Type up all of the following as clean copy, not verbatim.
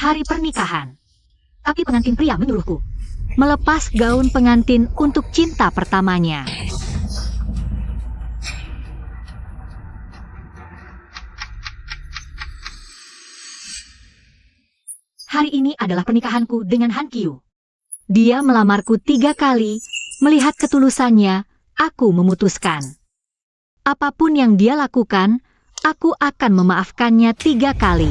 hari pernikahan. Tapi pengantin pria menyuruhku melepas gaun pengantin untuk cinta pertamanya. Hari ini adalah pernikahanku dengan Han Kyu. Dia melamarku 3 kali, melihat ketulusannya, aku memutuskan. Apapun yang dia lakukan, aku akan memaafkannya 3 kali.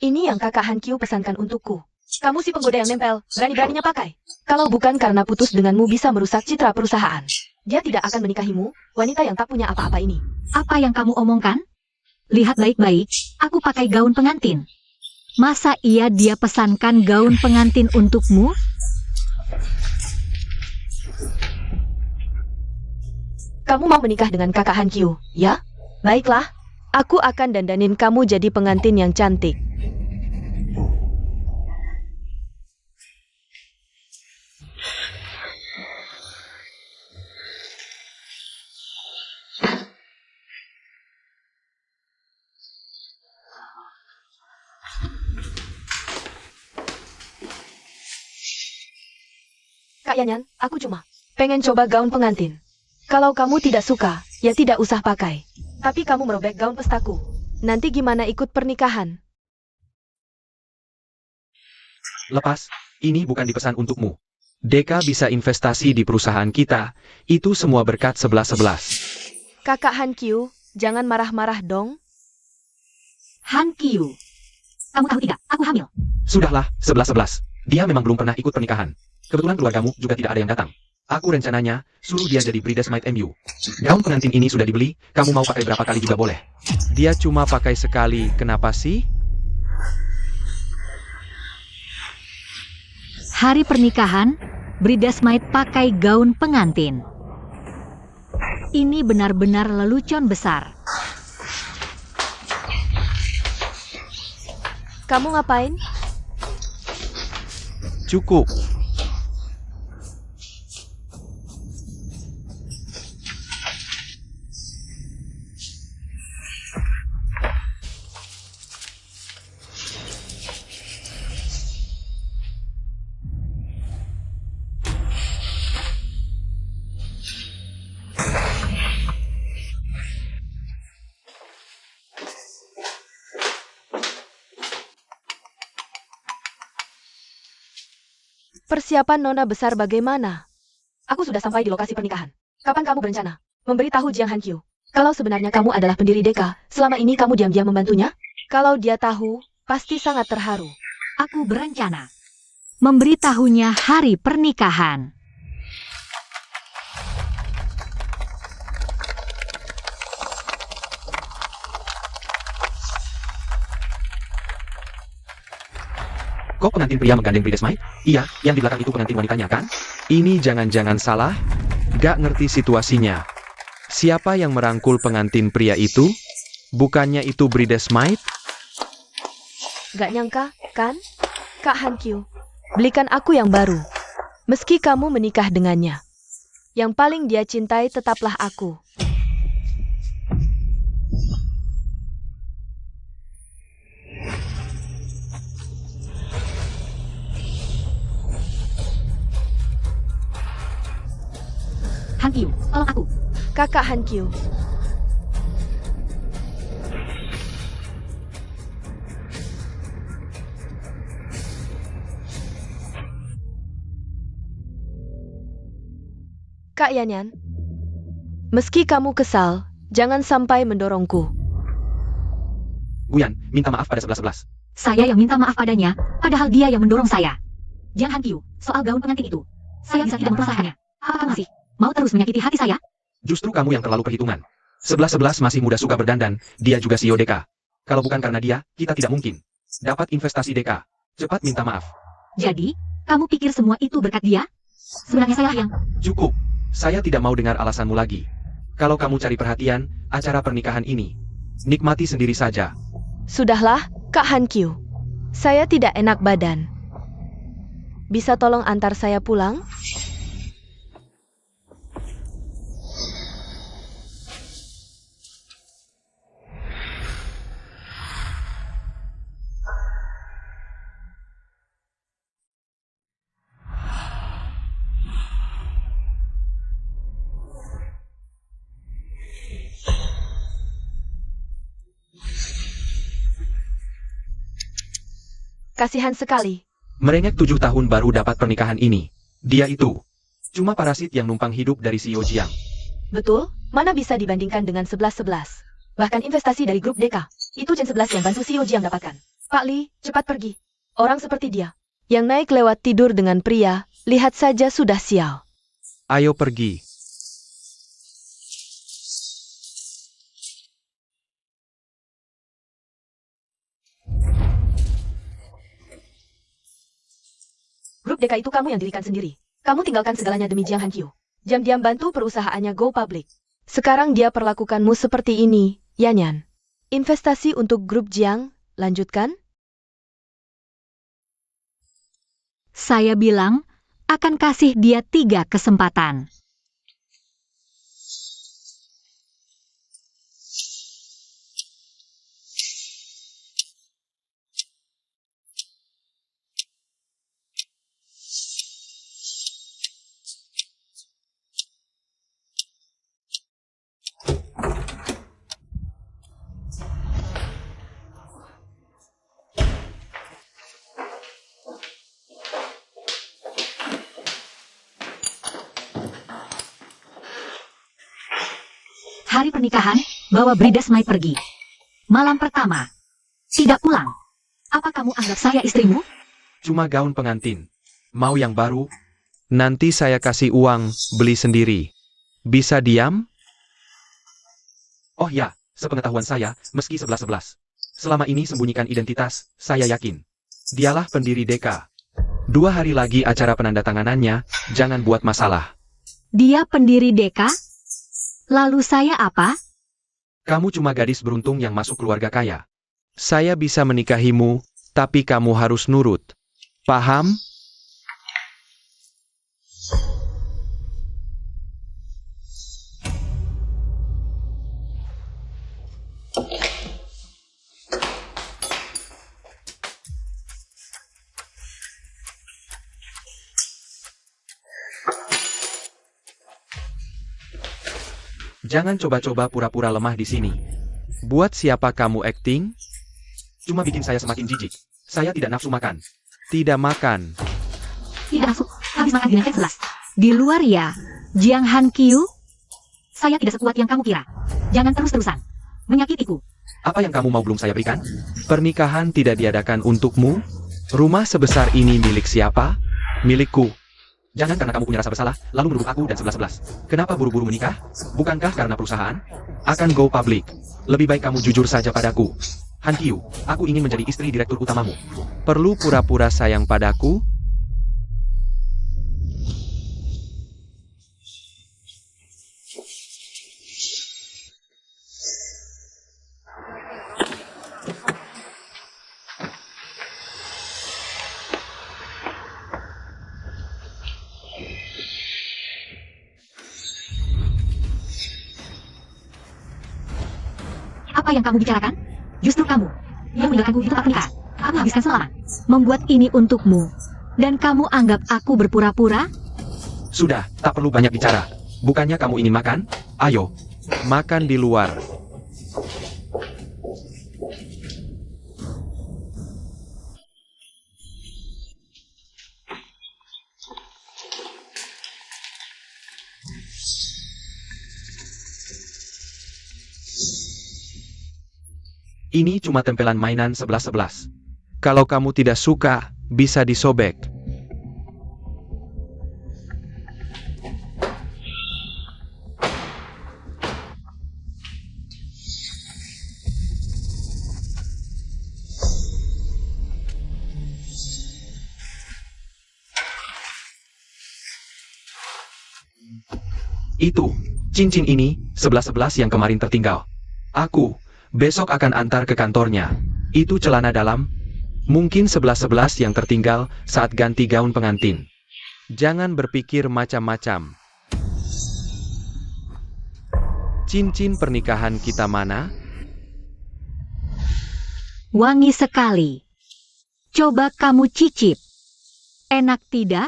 Ini yang kakak Han Kyu pesankan untukku. Kamu si penggoda yang nempel, berani-beraninya pakai. Kalau bukan karena putus denganmu bisa merusak citra perusahaan. Dia tidak akan menikahimu, wanita yang tak punya apa-apa ini. Apa yang kamu omongkan? Lihat baik-baik, aku pakai gaun pengantin. Masa iya dia pesankan gaun pengantin untukmu? Kamu mau menikah dengan kakak Han Kyu, ya? Baiklah, aku akan dandanin kamu jadi pengantin yang cantik. Kak Yanyan, aku cuma pengen coba gaun pengantin. Kalau kamu tidak suka, ya tidak usah pakai. Tapi kamu merobek gaun pestaku. Nanti gimana ikut pernikahan? Lepas, ini bukan dipesan untukmu. Deka bisa investasi di perusahaan kita, itu semua berkat 11-11. Kakak Han Kyu, jangan marah-marah dong. Han Kyu, kamu tahu tidak, aku hamil. Sudahlah, 11-11. Dia memang belum pernah ikut pernikahan. Kebetulan keluargamu juga tidak ada yang datang. Aku rencananya, suruh dia jadi bridesmaid MU. Gaun pengantin ini sudah dibeli, kamu mau pakai berapa kali juga boleh. Dia cuma pakai sekali, kenapa sih? Hari pernikahan, bridesmaid pakai gaun pengantin. Ini benar-benar lelucon besar. Kamu ngapain? Cukup. Persiapan nona besar bagaimana? Aku sudah sampai di lokasi pernikahan. Kapan kamu berencana memberitahu Jiang Han Kyu? Kalau sebenarnya kamu adalah pendiri Deka, selama ini kamu diam-diam membantunya? Kalau dia tahu, pasti sangat terharu. Aku berencana memberitahunya hari pernikahan. Kok pengantin pria menggandeng bridesmaid? Iya, yang di belakang itu pengantin wanitanya kan? Ini jangan-jangan salah? Gak ngerti situasinya. Siapa yang merangkul pengantin pria itu? Bukannya itu bridesmaid? Gak nyangka, kan? Kak Han Kyu, belikan aku yang baru. Meski kamu menikah dengannya, yang paling dia cintai tetaplah aku. Han Kyu, tolong aku. Kakak Han Kyu. Kak Yanyan, meski kamu kesal, jangan sampai mendorongku. Guyan, minta maaf pada 11-11. Saya yang minta maaf padanya, padahal dia yang mendorong saya. Jiang Han Kyu, soal gaun pengantin itu, saya bisa tidak mempermasalahkannya. Apakah masih mau terus menyakiti hati saya? Justru kamu yang terlalu perhitungan. 11-11 masih muda suka berdandan, dia juga CEO Deka. Kalau bukan karena dia, kita tidak mungkin dapat investasi Deka. Cepat minta maaf. Jadi, kamu pikir semua itu berkat dia? Sebenarnya saya yang... Cukup. Saya tidak mau dengar alasanmu lagi. Kalau kamu cari perhatian, acara pernikahan ini, nikmati sendiri saja. Sudahlah, Kak Han Kyu. Saya tidak enak badan. Bisa tolong antar saya pulang? Kasihan sekali. Merengek 7 tahun baru dapat pernikahan ini. Dia itu cuma parasit yang numpang hidup dari CEO Jiang. Betul, mana bisa dibandingkan dengan 11-11. Bahkan investasi dari grup DK, itu Gen 11 yang bantu CEO Jiang dapatkan. Pak Li, cepat pergi. Orang seperti dia, yang naik lewat tidur dengan pria, lihat saja sudah sial. Ayo pergi. Grup DK itu kamu yang dirikan sendiri. Kamu tinggalkan segalanya demi Jiang Hankyu. Diam-diam bantu perusahaannya go public. Sekarang dia perlakukanmu seperti ini, Yanyan. Investasi untuk grup Jiang, lanjutkan? Saya bilang, akan kasih dia 3 kesempatan. Hari pernikahan, bawa bridesmaid pergi. Malam pertama, tidak pulang. Apa kamu anggap saya istrimu? Cuma gaun pengantin. Mau yang baru? Nanti saya kasih uang, beli sendiri. Bisa diam? Oh ya, sepengetahuan saya, meski 11-11. Selama ini sembunyikan identitas, saya yakin. Dialah pendiri DK. 2 hari lagi acara penandatanganannya, jangan buat masalah. Dia pendiri DK? Lalu saya apa? Kamu cuma gadis beruntung yang masuk keluarga kaya. Saya bisa menikahimu, tapi kamu harus nurut. Paham? Jangan coba-coba pura-pura lemah di sini. Buat siapa kamu acting? Cuma bikin saya semakin jijik. Saya tidak nafsu makan. Tidak makan. Tidak nafsu, habis makan di Gen 11. Di luar ya, Jiang Hankyu? Saya tidak sekuat yang kamu kira. Jangan terus-terusan menyakitiku. Apa yang kamu mau belum saya berikan? Pernikahan tidak diadakan untukmu? Rumah sebesar ini milik siapa? Milikku. Jangan karena kamu punya rasa bersalah, lalu menuduh aku dan 11-11. Kenapa buru-buru menikah? Bukankah karena perusahaan akan go public? Lebih baik kamu jujur saja padaku. Hankyu, aku ingin menjadi istri direktur utamamu. Perlu pura-pura sayang padaku? Apa yang kamu bicarakan? Justru kamu yang meninggalkanku di tempat pernikahan. Aku habiskan selama membuat ini untukmu. Dan kamu anggap aku berpura-pura? Sudah, tak perlu banyak bicara. Bukannya kamu ingin makan? Ayo, makan di luar. Ini cuma tempelan mainan 11-11. Kalau kamu tidak suka, bisa disobek. Itu, cincin ini, 11-11 yang kemarin tertinggal. Aku besok akan antar ke kantornya. Itu celana dalam. Mungkin 11-11 yang tertinggal saat ganti gaun pengantin. Jangan berpikir macam-macam. Cincin pernikahan kita mana? Wangi sekali. Coba kamu cicip. Enak tidak?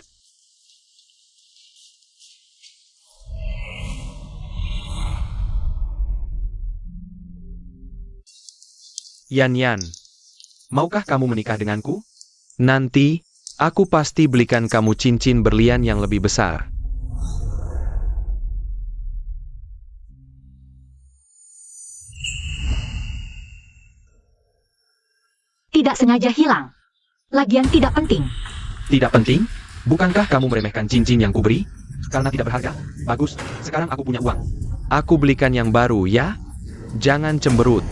Yan Yan, maukah kamu menikah denganku? Nanti, aku pasti belikan kamu cincin berlian yang lebih besar. Tidak sengaja hilang. Lagian tidak penting. Tidak penting? Bukankah kamu meremehkan cincin yang kuberi? Karena tidak berharga? Bagus, sekarang aku punya uang. Aku belikan yang baru, ya? Jangan cemberut.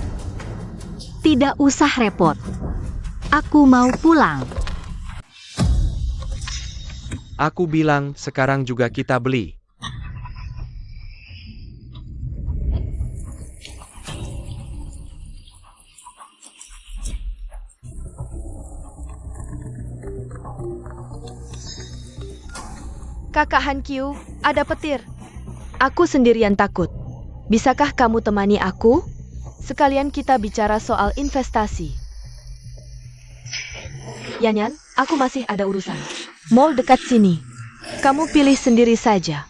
Tidak usah repot. Aku mau pulang. Aku bilang sekarang juga kita beli. Kakak Hankyu, ada petir. Aku sendirian takut. Bisakah kamu temani aku? Sekalian kita bicara soal investasi. Yanyan, aku masih ada urusan. Mall dekat sini. Kamu pilih sendiri saja.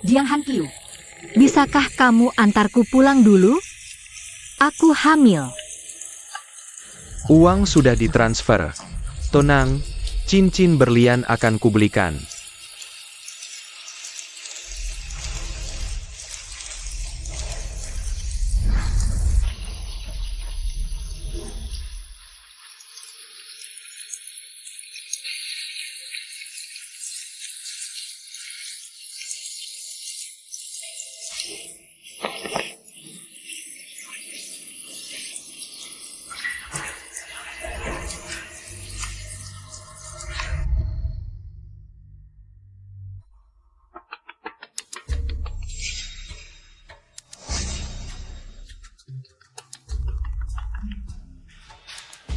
Jiang Hankyu, bisakah kamu antarku pulang dulu? Aku hamil. Uang sudah ditransfer. Tenang, cincin berlian akan kubelikan.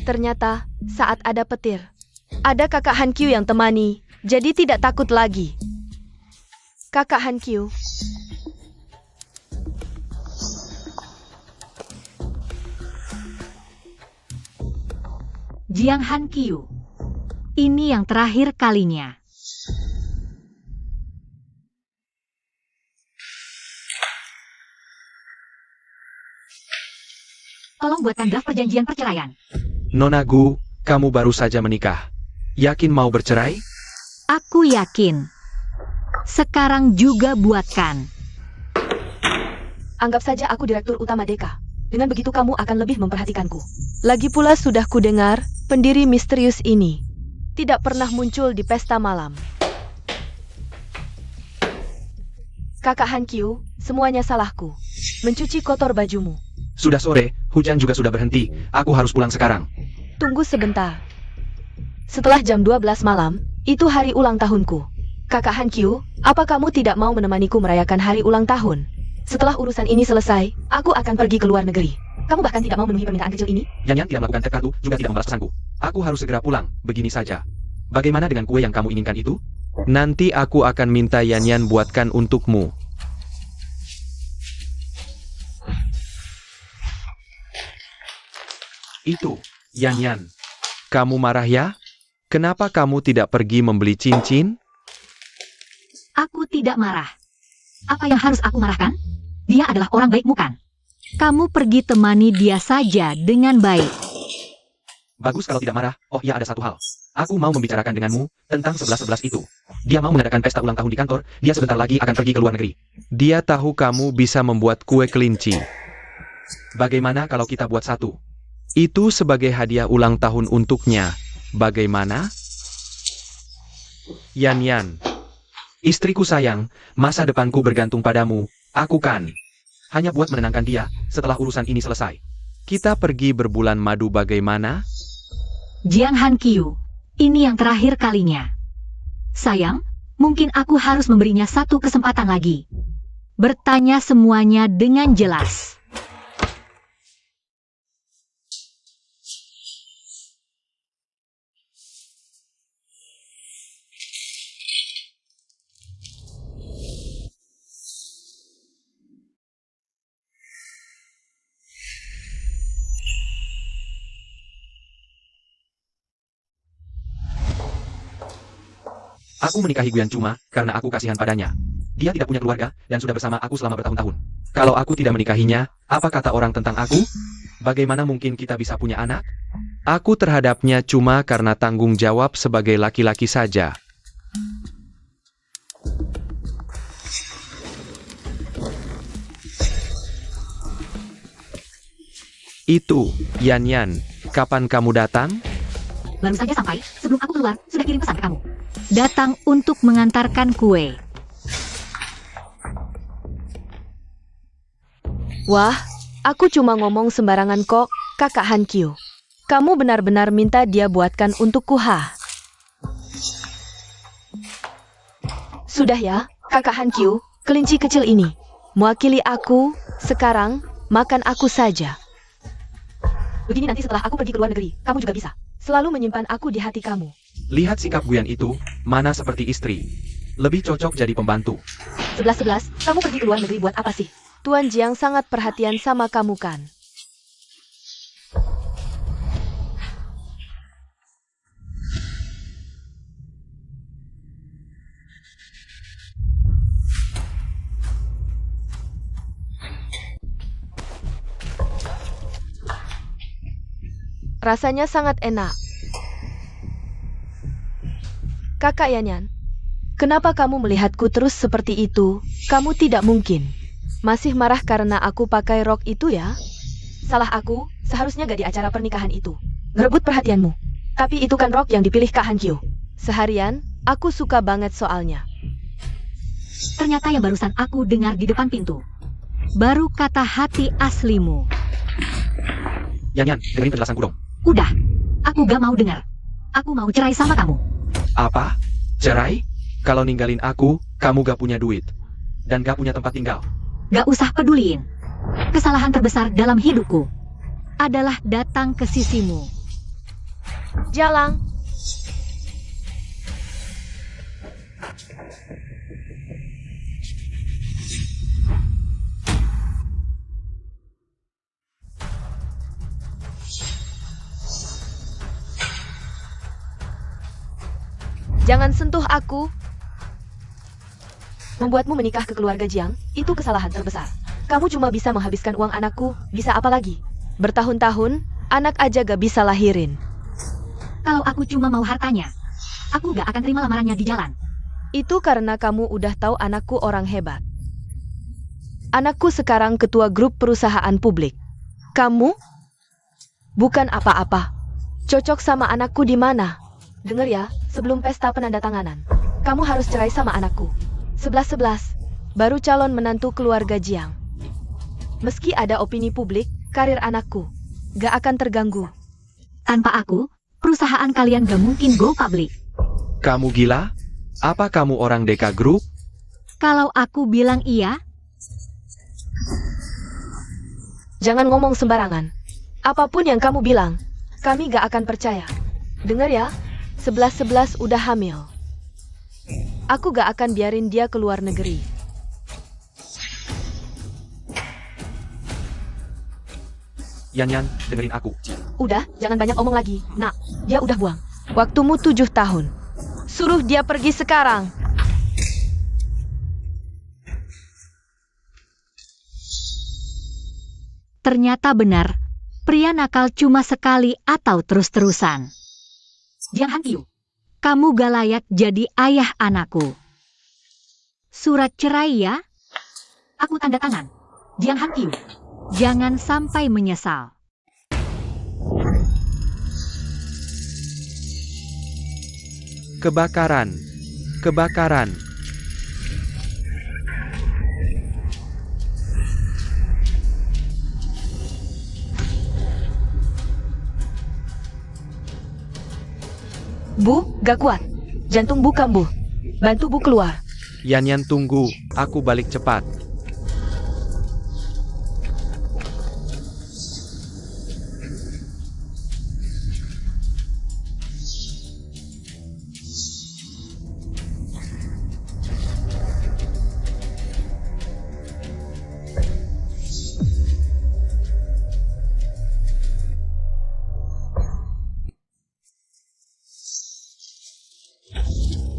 Ternyata, saat ada petir, ada kakak Hankyu yang temani, jadi tidak takut lagi. Kakak Hankyu. Jiang Hankyu, ini yang terakhir kalinya. Tolong buatkan draft perjanjian perceraian. Nona Gu, kamu baru saja menikah. Yakin mau bercerai? Aku yakin. Sekarang juga buatkan. Anggap saja aku direktur utama Deka. Dengan begitu kamu akan lebih memperhatikanku. Lagi pula sudah kudengar, pendiri misterius ini tidak pernah muncul di pesta malam. Kakak Hankyu, semuanya salahku. Mencuci kotor bajumu. Sudah sore, hujan juga sudah berhenti. Aku harus pulang sekarang. Tunggu sebentar. Setelah jam 12 malam, itu hari ulang tahunku. Kakak Hankyu, apa kamu tidak mau menemaniku merayakan hari ulang tahun? Setelah urusan ini selesai, aku akan pergi ke luar negeri. Kamu bahkan tidak mau memenuhi permintaan kecil ini? Yanyan tidak melakukan tap kartu, juga tidak membalas pesanku. Aku harus segera pulang, begini saja. Bagaimana dengan kue yang kamu inginkan itu? Nanti aku akan minta Yanyan buatkan untukmu. Itu, Yanyan. Kamu marah ya? Kenapa kamu tidak pergi membeli cincin? Aku tidak marah. Apa yang harus aku marahkan? Dia adalah orang baik bukan? Kamu pergi temani dia saja dengan baik. Bagus kalau tidak marah. Oh ya, ada satu hal. Aku mau membicarakan denganmu tentang 11-11 itu. Dia mau mengadakan pesta ulang tahun di kantor. Dia sebentar lagi akan pergi ke luar negeri. Dia tahu kamu bisa membuat kue kelinci. Bagaimana kalau kita buat satu? Itu sebagai hadiah ulang tahun untuknya. Bagaimana? Yan. Istriku sayang, masa depanku bergantung padamu. Aku kan. Hanya buat menenangkan dia, setelah urusan ini selesai. Kita pergi berbulan madu bagaimana? Jiang Hankyu, ini yang terakhir kalinya. Sayang, mungkin aku harus memberinya satu kesempatan lagi. Bertanya semuanya dengan jelas. Aku menikahi Guyan cuma karena aku kasihan padanya. Dia tidak punya keluarga dan sudah bersama aku selama bertahun-tahun. Kalau aku tidak menikahinya, apa kata orang tentang aku? Bagaimana mungkin kita bisa punya anak? Aku terhadapnya cuma karena tanggung jawab sebagai laki-laki saja. Itu, Yan Yan, kapan kamu datang? Baru saja sampai, sebelum aku keluar, sudah kirim pesan ke kamu. Datang untuk mengantarkan kue. Wah, aku cuma ngomong sembarangan kok, kakak Hankyu. Kamu benar-benar minta dia buatkan untukku, ha? Sudah ya, kakak Hankyu, kelinci kecil ini. Mewakili aku, sekarang, makan aku saja. Begini nanti setelah aku pergi ke luar negeri, kamu juga bisa. Selalu menyimpan aku di hati kamu. Lihat sikap Guyan itu, mana seperti istri. Lebih cocok jadi pembantu. 11-11, kamu pergi ke luar negeri buat apa sih? Tuan Jiang sangat perhatian sama kamu kan? Rasanya sangat enak. Kakak Yan Yan, kenapa kamu melihatku terus seperti itu? Kamu tidak mungkin masih marah karena aku pakai rok itu ya? Salah aku, seharusnya gak di acara pernikahan itu. Ngerebut perhatianmu. Tapi itu kan rok yang dipilih Kak Hankyu. Seharian, aku suka banget soalnya. Ternyata yang barusan aku dengar di depan pintu. Baru kata hati aslimu. Yan Yan, dengerin penjelasanku dong. Udah, aku gak mau dengar. Aku mau cerai sama kamu. Apa? Cerai? Kalau ninggalin aku, kamu gak punya duit. Dan gak punya tempat tinggal. Gak usah peduliin. Kesalahan terbesar dalam hidupku adalah datang ke sisimu. Jalang. Jangan sentuh aku. Membuatmu menikah ke keluarga Jiang, itu kesalahan terbesar. Kamu cuma bisa menghabiskan uang anakku, bisa apa lagi? Bertahun-tahun, anak aja gak bisa lahirin. Kalau aku cuma mau hartanya, aku gak akan terima lamarannya di jalan. Itu karena kamu udah tahu anakku orang hebat. Anakku sekarang ketua grup perusahaan publik. Kamu? Bukan apa-apa. Cocok sama anakku di mana? Dengar ya, sebelum pesta penandatanganan, kamu harus cerai sama anakku. 11-11, baru calon menantu keluarga Jiang. Meski ada opini publik, karir anakku gak akan terganggu. Tanpa aku, perusahaan kalian gak mungkin go public. Kamu gila? Apa kamu orang Deka Group? Kalau aku bilang iya, Jangan ngomong sembarangan. Apapun yang kamu bilang, kami gak akan percaya. Dengar ya, 11-11 udah hamil. Aku gak akan biarin dia ke luar negeri. Yan Yan, dengerin aku. Udah, jangan banyak omong lagi. Nak, dia udah buang. Waktumu 7 tahun. Suruh dia pergi sekarang. ternyata benar. Pria nakal cuma sekali atau terus-terusan. Jiang Hankyu, kamu gak layak jadi ayah anakku. Surat cerai ya? Aku tanda tangan. Jiang Hankyu, jangan sampai menyesal. Kebakaran. Kebakaran. Bu, gak kuat. Jantung Bu kambuh. Bantu Bu keluar. Yan Yan tunggu, aku balik cepat.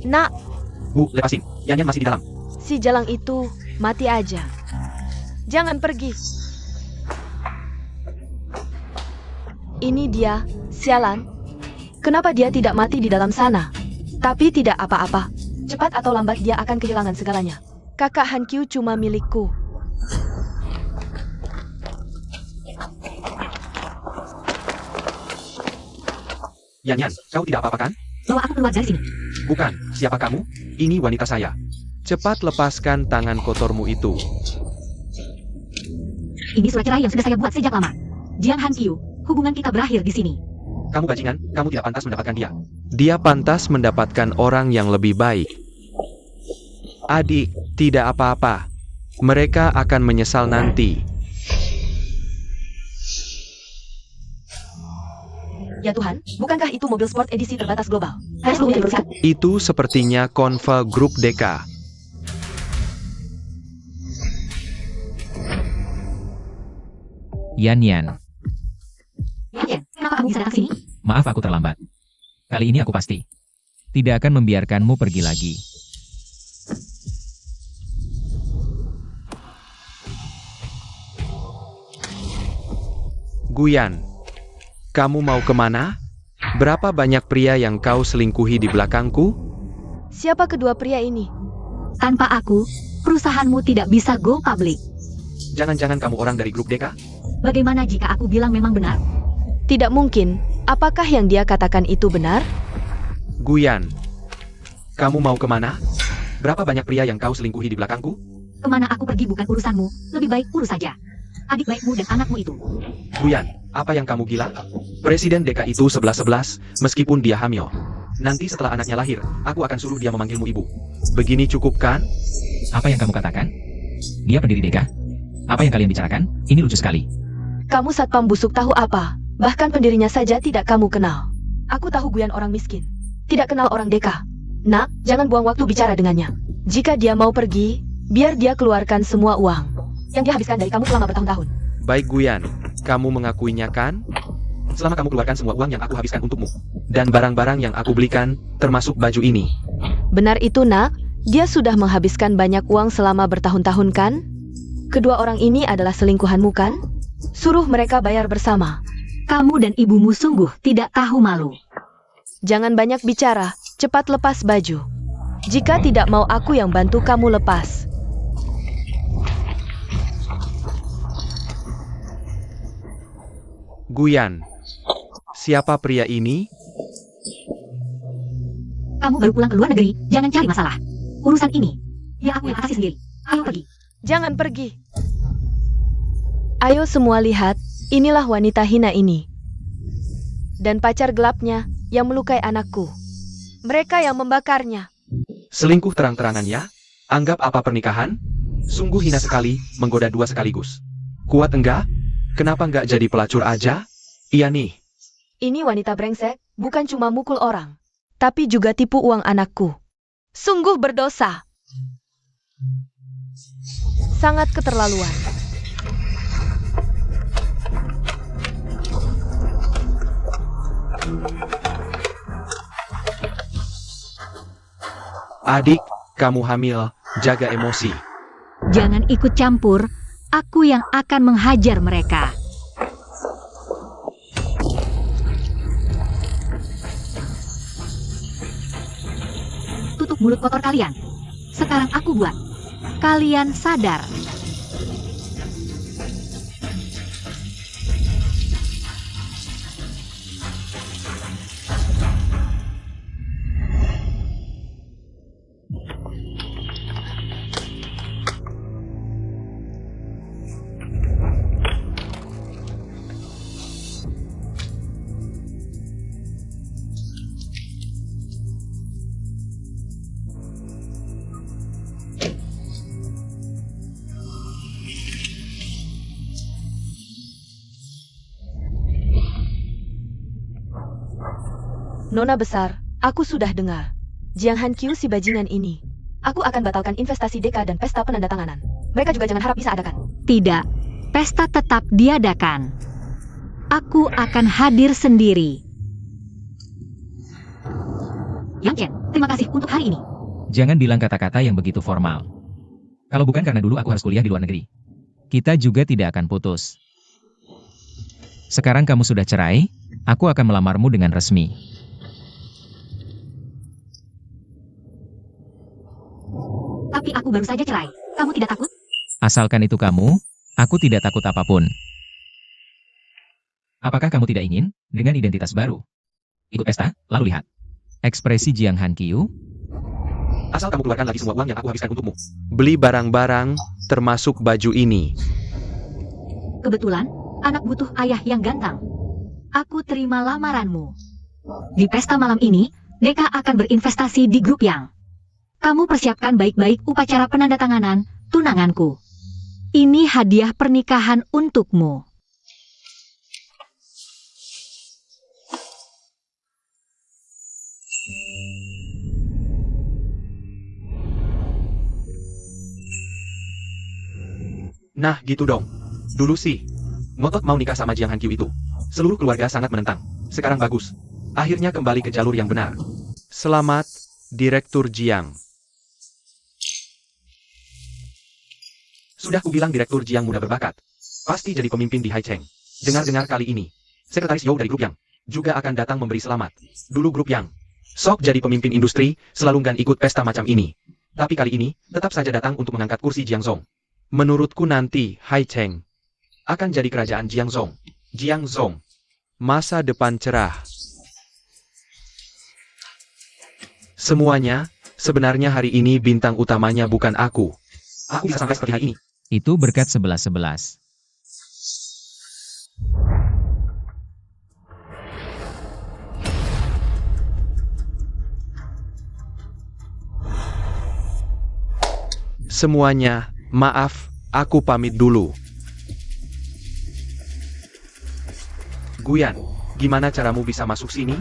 Nak, Bu, lepasin. Yan masih di dalam. Si Jalang itu mati aja. Jangan pergi. Ini dia, sialan. Kenapa dia tidak mati di dalam sana? Tapi tidak apa-apa. Cepat atau lambat dia akan kehilangan segalanya. Kakak Hankyu cuma milikku. Yan, kau tidak apa-apa kan? Bawa aku keluar dari sini. Bukan, siapa kamu? Ini wanita saya. Cepat lepaskan tangan kotormu itu. Ini surat cerai yang sudah saya buat sejak lama. Jiang Hankyu, hubungan kita berakhir di sini. Kamu bajingan, kamu tidak pantas mendapatkan dia. Dia pantas mendapatkan orang yang lebih baik. Adik, tidak apa-apa. Mereka akan menyesal nanti. Ya Tuhan, bukankah itu mobil sport edisi terbatas global? Harus belum diluruskan. Itu sepertinya Konva Grup Deka. Yan, Yan, kenapa kamu bisa datang sini? maaf aku terlambat. Kali ini aku pasti tidak akan membiarkanmu pergi lagi. Guyan, kamu mau kemana? Berapa banyak pria yang kau selingkuhi di belakangku? Siapa kedua pria ini? Tanpa aku, perusahaanmu tidak bisa go public. Jangan-jangan kamu orang dari grup Deka? Bagaimana jika aku bilang memang benar? Tidak mungkin. Apakah yang dia katakan itu benar? Guyan, kamu mau kemana? Berapa banyak pria yang kau selingkuhi di belakangku? Kemana aku pergi bukan urusanmu, lebih baik urus saja adik baikmu dan anakmu itu. Guyan, apa yang kamu gila? Presiden Deka itu 11-11, meskipun dia hamil. Nanti setelah anaknya lahir, aku akan suruh dia memanggilmu ibu. Begini cukup kan? Apa yang kamu katakan? Dia pendiri Deka? Apa yang kalian bicarakan? Ini lucu sekali. Kamu satpam busuk tahu apa? Bahkan pendirinya saja tidak kamu kenal. Aku tahu Guyan orang miskin. Tidak kenal orang Deka. Nak, jangan buang waktu bicara dengannya. Jika dia mau pergi, biar dia keluarkan semua uang yang dia habiskan dari kamu selama bertahun-tahun. Baik Guyan, kamu mengakuinya kan? Selama kamu keluarkan semua uang yang aku habiskan untukmu. Dan barang-barang yang aku belikan, termasuk baju ini. Benar itu nak, dia sudah menghabiskan banyak uang selama bertahun-tahun kan? Kedua orang ini adalah selingkuhanmu kan? Suruh mereka bayar bersama. Kamu dan ibumu sungguh tidak tahu malu. Jangan banyak bicara, cepat lepas baju. Jika tidak mau aku yang bantu kamu lepas. Guyan, siapa pria ini? Kamu baru pulang ke luar negeri, jangan cari masalah. Urusan ini, ya aku yang atasi sendiri. Ayo pergi. Jangan pergi. Ayo semua lihat, inilah wanita hina ini. Dan pacar gelapnya yang melukai anakku. Mereka yang membakarnya. Selingkuh terang-terangan ya? Anggap apa pernikahan? Sungguh hina sekali, menggoda dua sekaligus. Kuat enggak? Kenapa enggak jadi pelacur aja? Iya nih. Ini wanita brengsek, bukan cuma mukul orang, tapi juga tipu uang anakku. Sungguh berdosa. Sangat keterlaluan. Adik, kamu hamil, jaga emosi. Jangan ikut campur, aku yang akan menghajar mereka. Tutup mulut kotor kalian. Sekarang aku buat. Kalian sadar. Nona besar, aku sudah dengar. Jiang Hankyu si bajingan ini. Aku akan batalkan investasi Deka dan pesta penandatanganan. Mereka juga jangan harap bisa adakan. Tidak, pesta tetap diadakan. Aku akan hadir sendiri. Yang Chen, terima kasih untuk hari ini. Jangan bilang kata-kata yang begitu formal. Kalau bukan karena dulu aku harus kuliah di luar negeri. Kita juga tidak akan putus. Sekarang kamu sudah cerai, aku akan melamarmu dengan resmi. Tapi aku baru saja cerai. Kamu tidak takut? Asalkan itu kamu, aku tidak takut apapun. Apakah kamu tidak ingin, dengan identitas baru, ikut pesta, lalu lihat. Ekspresi Jiang Hankyu. Asal kamu keluarkan lagi semua uang yang aku habiskan untukmu. Beli barang-barang, termasuk baju ini. Kebetulan, anak butuh ayah yang ganteng. Aku terima lamaranmu. Di pesta malam ini, Deka akan berinvestasi di grup Yang. Kamu persiapkan baik-baik upacara penandatanganan tunanganku. Ini hadiah pernikahan untukmu. Nah, gitu dong. Dulu sih, ngotot mau nikah sama Jiang Hankyu itu. Seluruh keluarga sangat menentang. Sekarang bagus. Akhirnya kembali ke jalur yang benar. Selamat, Direktur Jiang. Sudah kubilang Direktur Jiang muda berbakat. Pasti jadi pemimpin di Haicheng. Dengar-dengar kali ini, Sekretaris You dari grup Yang juga akan datang memberi selamat. Dulu grup Yang, sok jadi pemimpin industri, selalu nggak ikut pesta macam ini. Tapi kali ini, tetap saja datang untuk mengangkat kursi Jiangzong. Menurutku nanti, Haicheng akan jadi kerajaan Jiangzong. Jiangzong. Masa depan cerah. Semuanya, sebenarnya hari ini bintang utamanya bukan aku. Aku bisa sampai seperti hari ini. Itu berkat 11-11. Semuanya, maaf, aku pamit dulu. Guyan, gimana caramu bisa masuk sini?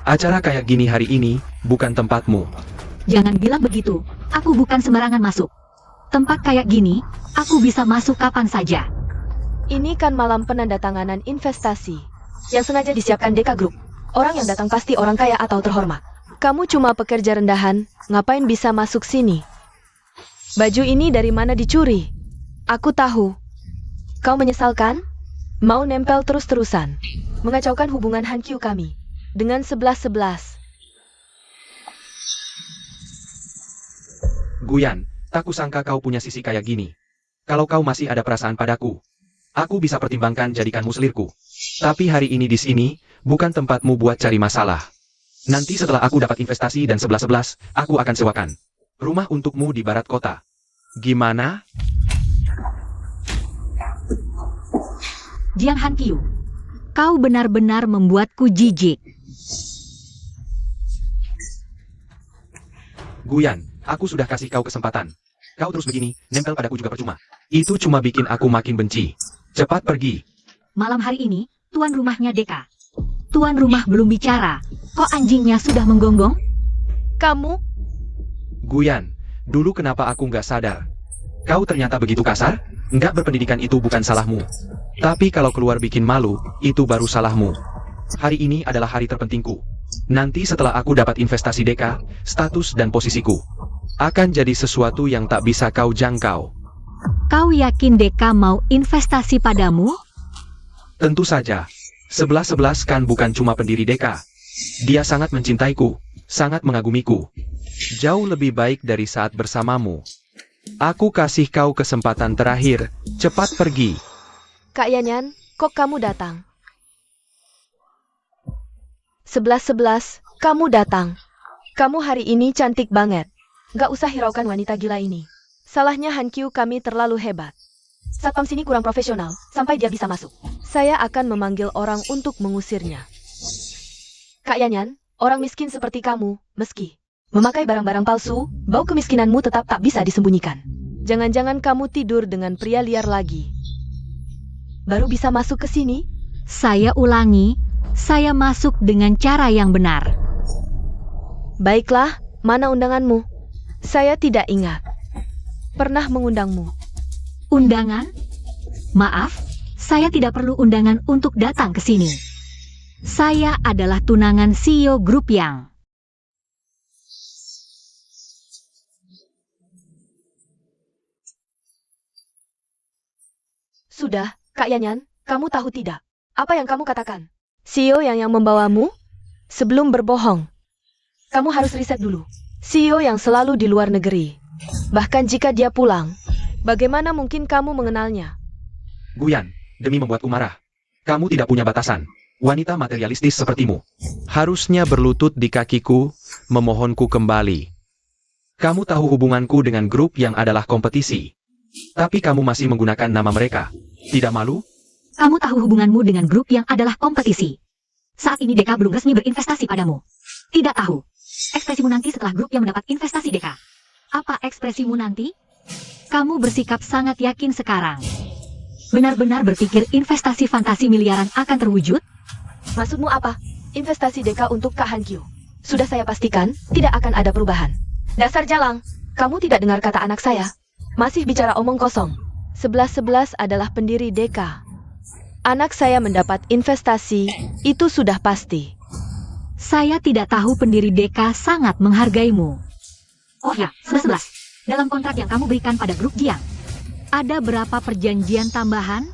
Acara kayak gini hari ini, bukan tempatmu. Jangan bilang begitu, aku bukan sembarangan masuk. Tempat kayak gini, aku bisa masuk kapan saja. Ini kan malam penandatanganan investasi yang sengaja disiapkan Deka Group. Orang yang datang pasti orang kaya atau terhormat. Kamu cuma pekerja rendahan, ngapain bisa masuk sini? Baju ini dari mana dicuri? Aku tahu. Kau menyesalkan? Mau nempel terus-terusan. Mengacaukan hubungan Hankyu kami. Dengan 11-11. Guyan, tak kusangka kau punya sisi kayak gini. Kalau kau masih ada perasaan padaku, aku bisa pertimbangkan jadikanmu selirku. Tapi hari ini di sini, bukan tempatmu buat cari masalah. Nanti setelah aku dapat investasi dan 11-11, aku akan sewakan rumah untukmu di barat kota. Gimana? Jiang Hankyu, kau benar-benar membuatku jijik. Guyan, aku sudah kasih kau kesempatan. Kau terus begini, nempel padaku juga percuma. Itu cuma bikin aku makin benci. Cepat pergi. Malam hari ini, tuan rumahnya Deka. Tuan rumah belum bicara. Kok anjingnya sudah menggonggong? Kamu? Guyan, dulu kenapa aku nggak sadar? Kau ternyata begitu kasar? Nggak berpendidikan itu bukan salahmu. Tapi kalau keluar bikin malu, itu baru salahmu. Hari ini adalah hari terpentingku. Nanti setelah aku dapat investasi Deka, status dan posisiku akan jadi sesuatu yang tak bisa kau jangkau. Kau yakin Deka mau investasi padamu? Tentu saja. 11-11 kan bukan cuma pendiri Deka. Dia sangat mencintaiku, sangat mengagumiku. Jauh lebih baik dari saat bersamamu. Aku kasih kau kesempatan terakhir, cepat pergi. Kak Yanyan, kok kamu datang? 11-11, kamu datang. Kamu hari ini cantik banget. Gak usah hiraukan wanita gila ini. Salahnya Hankyu kami terlalu hebat. Satpam sini kurang profesional, sampai dia bisa masuk. Saya akan memanggil orang untuk mengusirnya. Kak Yanyan, orang miskin seperti kamu, meski memakai barang-barang palsu, bau kemiskinanmu tetap tak bisa disembunyikan. Jangan-jangan kamu tidur dengan pria liar lagi. Baru bisa masuk ke sini? Saya ulangi, saya masuk dengan cara yang benar. Baiklah, mana undanganmu? Saya tidak ingat. Pernah mengundangmu. Undangan? Maaf, saya tidak perlu undangan untuk datang ke sini. Saya adalah tunangan CEO Grup Yang. Sudah, Kak Yanyan, kamu tahu tidak? Apa yang kamu katakan? CEO yang membawamu? Sebelum berbohong, kamu harus riset dulu. CEO yang selalu di luar negeri. Bahkan jika dia pulang, bagaimana mungkin kamu mengenalnya? Guyan, demi membuatku marah. Kamu tidak punya batasan. Wanita materialistis sepertimu harusnya berlutut di kakiku, memohonku kembali. Kamu tahu hubunganku dengan grup yang adalah kompetisi. Tapi kamu masih menggunakan nama mereka. Tidak malu? Kamu tahu hubunganmu dengan grup yang adalah kompetisi. Saat ini Deka belum resmi berinvestasi padamu. Tidak tahu. Ekspresimu nanti setelah grup yang mendapat investasi Deka. Apa ekspresimu nanti? Kamu bersikap sangat yakin sekarang. Benar-benar berpikir investasi fantasi miliaran akan terwujud? Maksudmu apa? Investasi Deka untuk Kak Hankyu. Sudah saya pastikan, tidak akan ada perubahan. Dasar jalang, kamu tidak dengar kata anak saya? Masih bicara omong kosong. 11-11 adalah pendiri Deka. Anak saya mendapat investasi, itu sudah pasti. Saya tidak tahu pendiri Deka sangat menghargaimu. Oh ya, 11-11. Dalam kontrak yang kamu berikan pada grup Jiang, ada berapa perjanjian tambahan?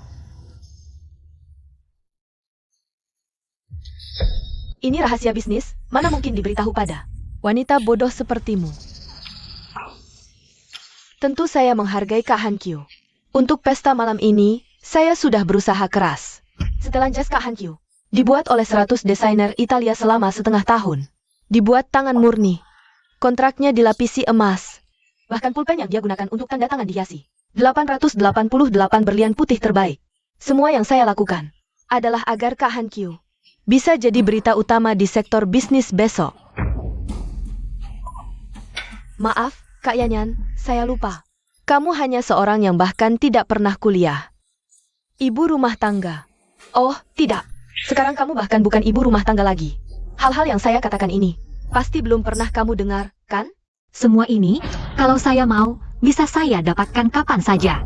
Ini rahasia bisnis, mana mungkin diberitahu pada wanita bodoh sepertimu. Tentu saya menghargai Kak Hankyu. Untuk pesta malam ini, saya sudah berusaha keras. Setelan jas Kak Hankyu dibuat oleh 100 desainer Italia selama setengah tahun. Dibuat tangan murni. Kontraknya dilapisi emas. Bahkan pulpen yang dia gunakan untuk tanda tangan dihiasi. 888 berlian putih terbaik. Semua yang saya lakukan adalah agar Kak Hankyu bisa jadi berita utama di sektor bisnis besok. Maaf, Kak Yanyan, saya lupa. Kamu hanya seorang yang bahkan tidak pernah kuliah. Ibu rumah tangga. Oh, tidak. Sekarang kamu bahkan bukan ibu rumah tangga lagi. Hal-hal yang saya katakan ini, pasti belum pernah kamu dengar, kan? Semua ini, kalau saya mau, bisa saya dapatkan kapan saja.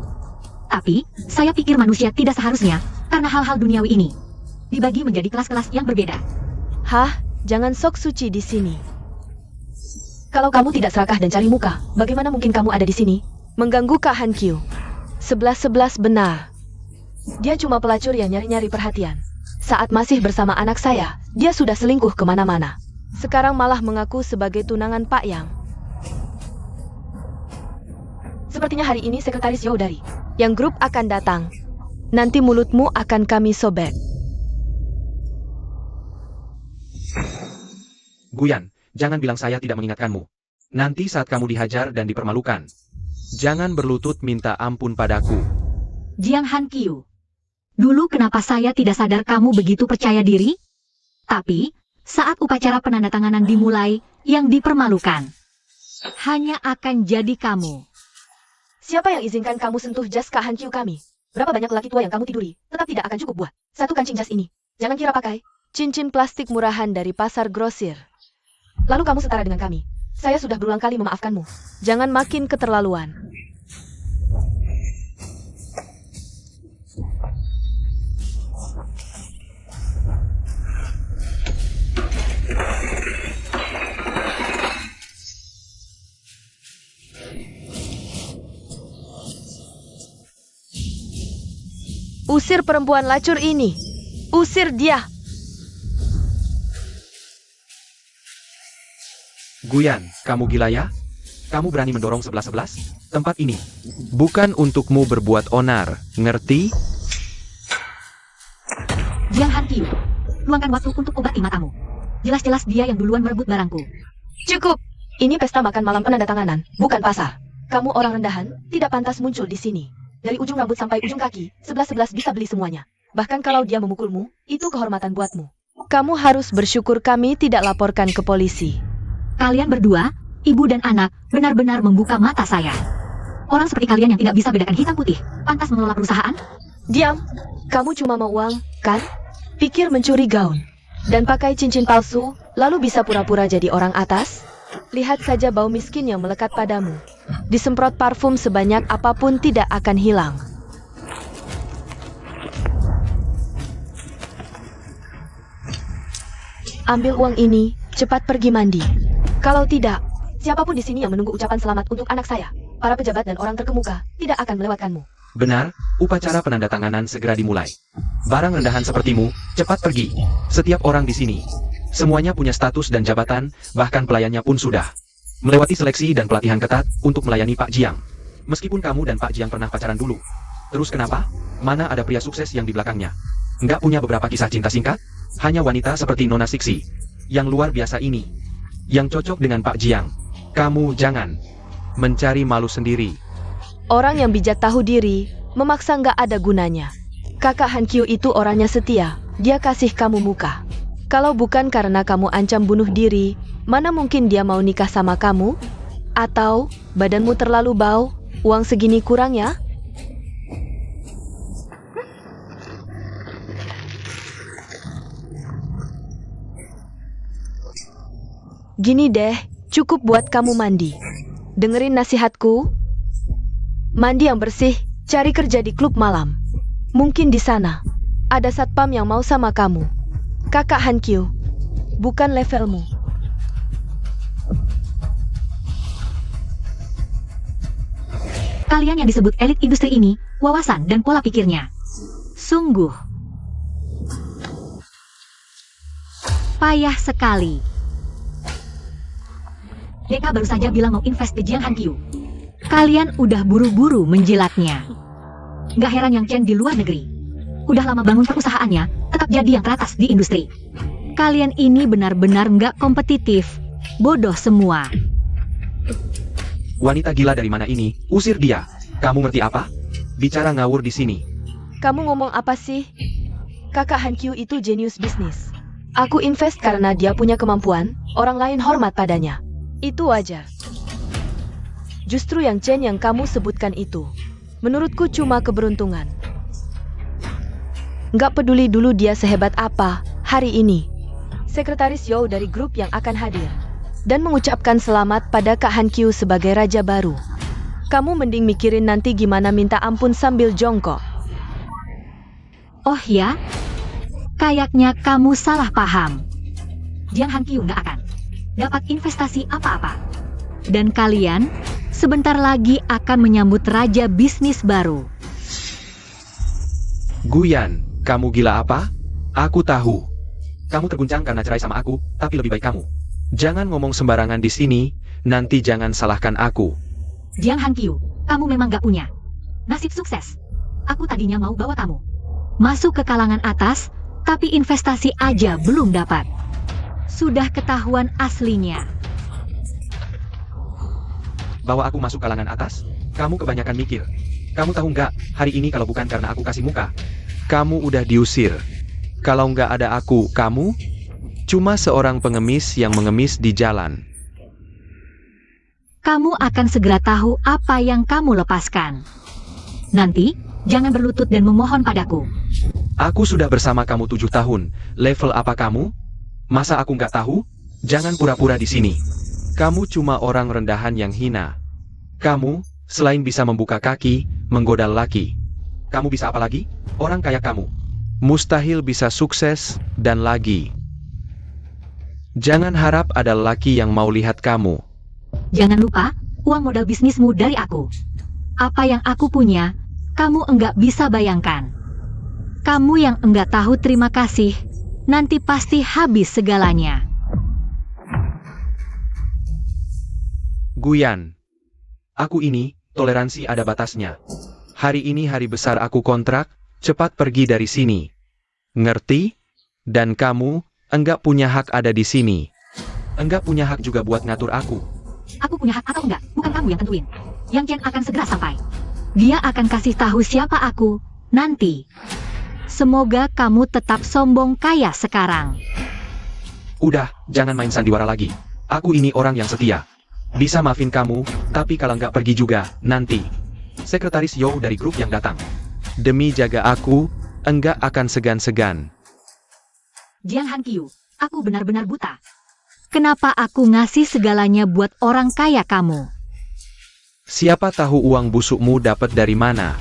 Tapi, saya pikir manusia tidak seharusnya, karena hal-hal duniawi ini, dibagi menjadi kelas-kelas yang berbeda. Hah? Jangan sok suci di sini. Kalau kamu tidak serakah dan cari muka, bagaimana mungkin kamu ada di sini? Mengganggu Kak Hankyu. 11-11 benar. Dia cuma pelacur yang nyari-nyari perhatian. Saat masih bersama anak saya, dia sudah selingkuh kemana-mana. Sekarang malah mengaku sebagai tunangan Pak Yang. Sepertinya hari ini sekretaris Yaudari yang grup akan datang. Nanti mulutmu akan kami sobek. Guyan, jangan bilang saya tidak mengingatkanmu. Nanti saat kamu dihajar dan dipermalukan, jangan berlutut minta ampun padaku. Jiang Hankyu. Dulu kenapa saya tidak sadar kamu begitu percaya diri? Tapi, saat upacara penandatanganan dimulai, yang dipermalukan hanya akan jadi kamu. Siapa yang izinkan kamu sentuh jas Kak Hankyu kami? Berapa banyak lelaki tua yang kamu tiduri, tetap tidak akan cukup buat satu kancing jas ini. Jangan kira pakai cincin plastik murahan dari pasar grosir. Lalu kamu setara dengan kami. Saya sudah berulang kali memaafkanmu. Jangan makin keterlaluan. Usir perempuan lacur ini. Usir dia. Guyan, kamu gila ya? Kamu berani mendorong 11-11? Tempat ini bukan untukmu berbuat onar, ngerti? Jiang Hankyu, luangkan waktu untuk obati matamu. Jelas-jelas dia yang duluan merebut barangku. Cukup. Ini pesta makan malam penandatanganan, bukan pasar. Kamu orang rendahan, tidak pantas muncul di sini. Dari ujung rambut sampai ujung kaki, 11-11 bisa beli semuanya. Bahkan kalau dia memukulmu, itu kehormatan buatmu. Kamu harus bersyukur kami tidak laporkan ke polisi. Kalian berdua, ibu dan anak, benar-benar membuka mata saya. Orang seperti kalian yang tidak bisa bedakan hitam putih, pantas mengelola perusahaan? Diam. Kamu cuma mau uang, kan? Pikir mencuri gaun dan pakai cincin palsu, lalu bisa pura-pura jadi orang atas? Lihat saja bau miskin yang melekat padamu. Disemprot parfum sebanyak apapun tidak akan hilang. Ambil uang ini, cepat pergi mandi. Kalau tidak, siapapun di sini yang menunggu ucapan selamat untuk anak saya, para pejabat dan orang terkemuka, tidak akan melewatkanmu. Benar, upacara penandatanganan segera dimulai. Barang rendahan sepertimu, cepat pergi. Setiap orang di sini, semuanya punya status dan jabatan, bahkan pelayannya pun sudah melewati seleksi dan pelatihan ketat untuk melayani Pak Jiang. Meskipun kamu dan Pak Jiang pernah pacaran dulu. Terus kenapa? Mana ada pria sukses yang di belakangnya? Nggak punya beberapa kisah cinta singkat? Hanya wanita seperti Nona Sixi, yang luar biasa ini, yang cocok dengan Pak Jiang. Kamu jangan mencari malu sendiri. Orang yang bijak tahu diri, memaksa nggak ada gunanya. Kakak Han Kyu itu orangnya setia, dia kasih kamu muka. Kalau bukan karena kamu ancam bunuh diri, mana mungkin dia mau nikah sama kamu? Atau, badanmu terlalu bau, uang segini kurang ya? Gini deh, cukup buat kamu mandi. Dengerin nasihatku. Mandi yang bersih, cari kerja di klub malam. Mungkin di sana ada satpam yang mau sama kamu. Kakak Han Kyu, bukan levelmu. Kalian yang disebut elit industri ini, wawasan dan pola pikirnya sungguh payah sekali. Deka baru saja bilang mau invest ke Jiang Han Kyu. Kalian udah buru-buru menjilatnya. Gak heran yang Chen di luar negeri udah lama bangun perusahaannya, tetap jadi yang teratas di industri. Kalian ini benar-benar nggak kompetitif. Bodoh semua. Wanita gila dari mana ini? Usir dia. Kamu ngerti apa? Bicara ngawur di sini. Kamu ngomong apa sih? Kakak Han Kyu itu jenius bisnis. Aku invest karena dia punya kemampuan, orang lain hormat padanya. Itu wajar. Justru yang Chen yang kamu sebutkan itu, menurutku cuma keberuntungan. Nggak peduli dulu dia sehebat apa, hari ini. Sekretaris You dari grup yang akan hadir. Dan mengucapkan selamat pada Kak Han Kyu sebagai raja baru. Kamu mending mikirin nanti gimana minta ampun sambil jongkok. Oh ya? Kayaknya kamu salah paham. Jiang Han Kyu nggak akan dapat investasi apa-apa. Dan kalian sebentar lagi akan menyambut raja bisnis baru. Guyan, kamu gila apa? Aku tahu. Kamu terguncang karena cerai sama aku, tapi lebih baik kamu jangan ngomong sembarangan di sini, nanti jangan salahkan aku. Jiang Han Kyu, kamu memang gak punya nasib sukses. Aku tadinya mau bawa kamu masuk ke kalangan atas, tapi investasi aja belum dapat. Sudah ketahuan aslinya. Bawa aku masuk kalangan atas? Kamu kebanyakan mikir. Kamu tahu nggak, hari ini kalau bukan karena aku kasih muka, kamu udah diusir. Kalau nggak ada aku, kamu cuma seorang pengemis yang mengemis di jalan. Kamu akan segera tahu apa yang kamu lepaskan. Nanti, jangan berlutut dan memohon padaku. Aku sudah bersama kamu 7 tahun. Level apa kamu? Masa aku nggak tahu? Jangan pura-pura di sini. Kamu cuma orang rendahan yang hina. Kamu, selain bisa membuka kaki, menggoda laki, kamu bisa apa lagi? Orang kayak kamu mustahil bisa sukses, dan lagi. Jangan harap ada laki yang mau lihat kamu. Jangan lupa, uang modal bisnismu dari aku. Apa yang aku punya, kamu enggak bisa bayangkan. Kamu yang enggak tahu terima kasih, nanti pasti habis segalanya. Guyan. Aku ini, toleransi ada batasnya. Hari ini hari besar aku kontrak, cepat pergi dari sini. Ngerti? Dan kamu, enggak punya hak ada di sini. Enggak punya hak juga buat ngatur aku. Aku punya hak atau enggak, bukan kamu yang tentuin. Yang Chen akan segera sampai. Dia akan kasih tahu siapa aku, nanti. Semoga kamu tetap sombong kayak sekarang. Udah, jangan main sandiwara lagi. Aku ini orang yang setia. Bisa maafin kamu, tapi kalau nggak pergi juga, nanti Sekretaris You dari grup yang datang. Demi jaga aku, enggak akan segan-segan. Jiang Han Kyu, aku benar-benar buta. Kenapa aku ngasih segalanya buat orang kaya kamu? Siapa tahu uang busukmu dapat dari mana?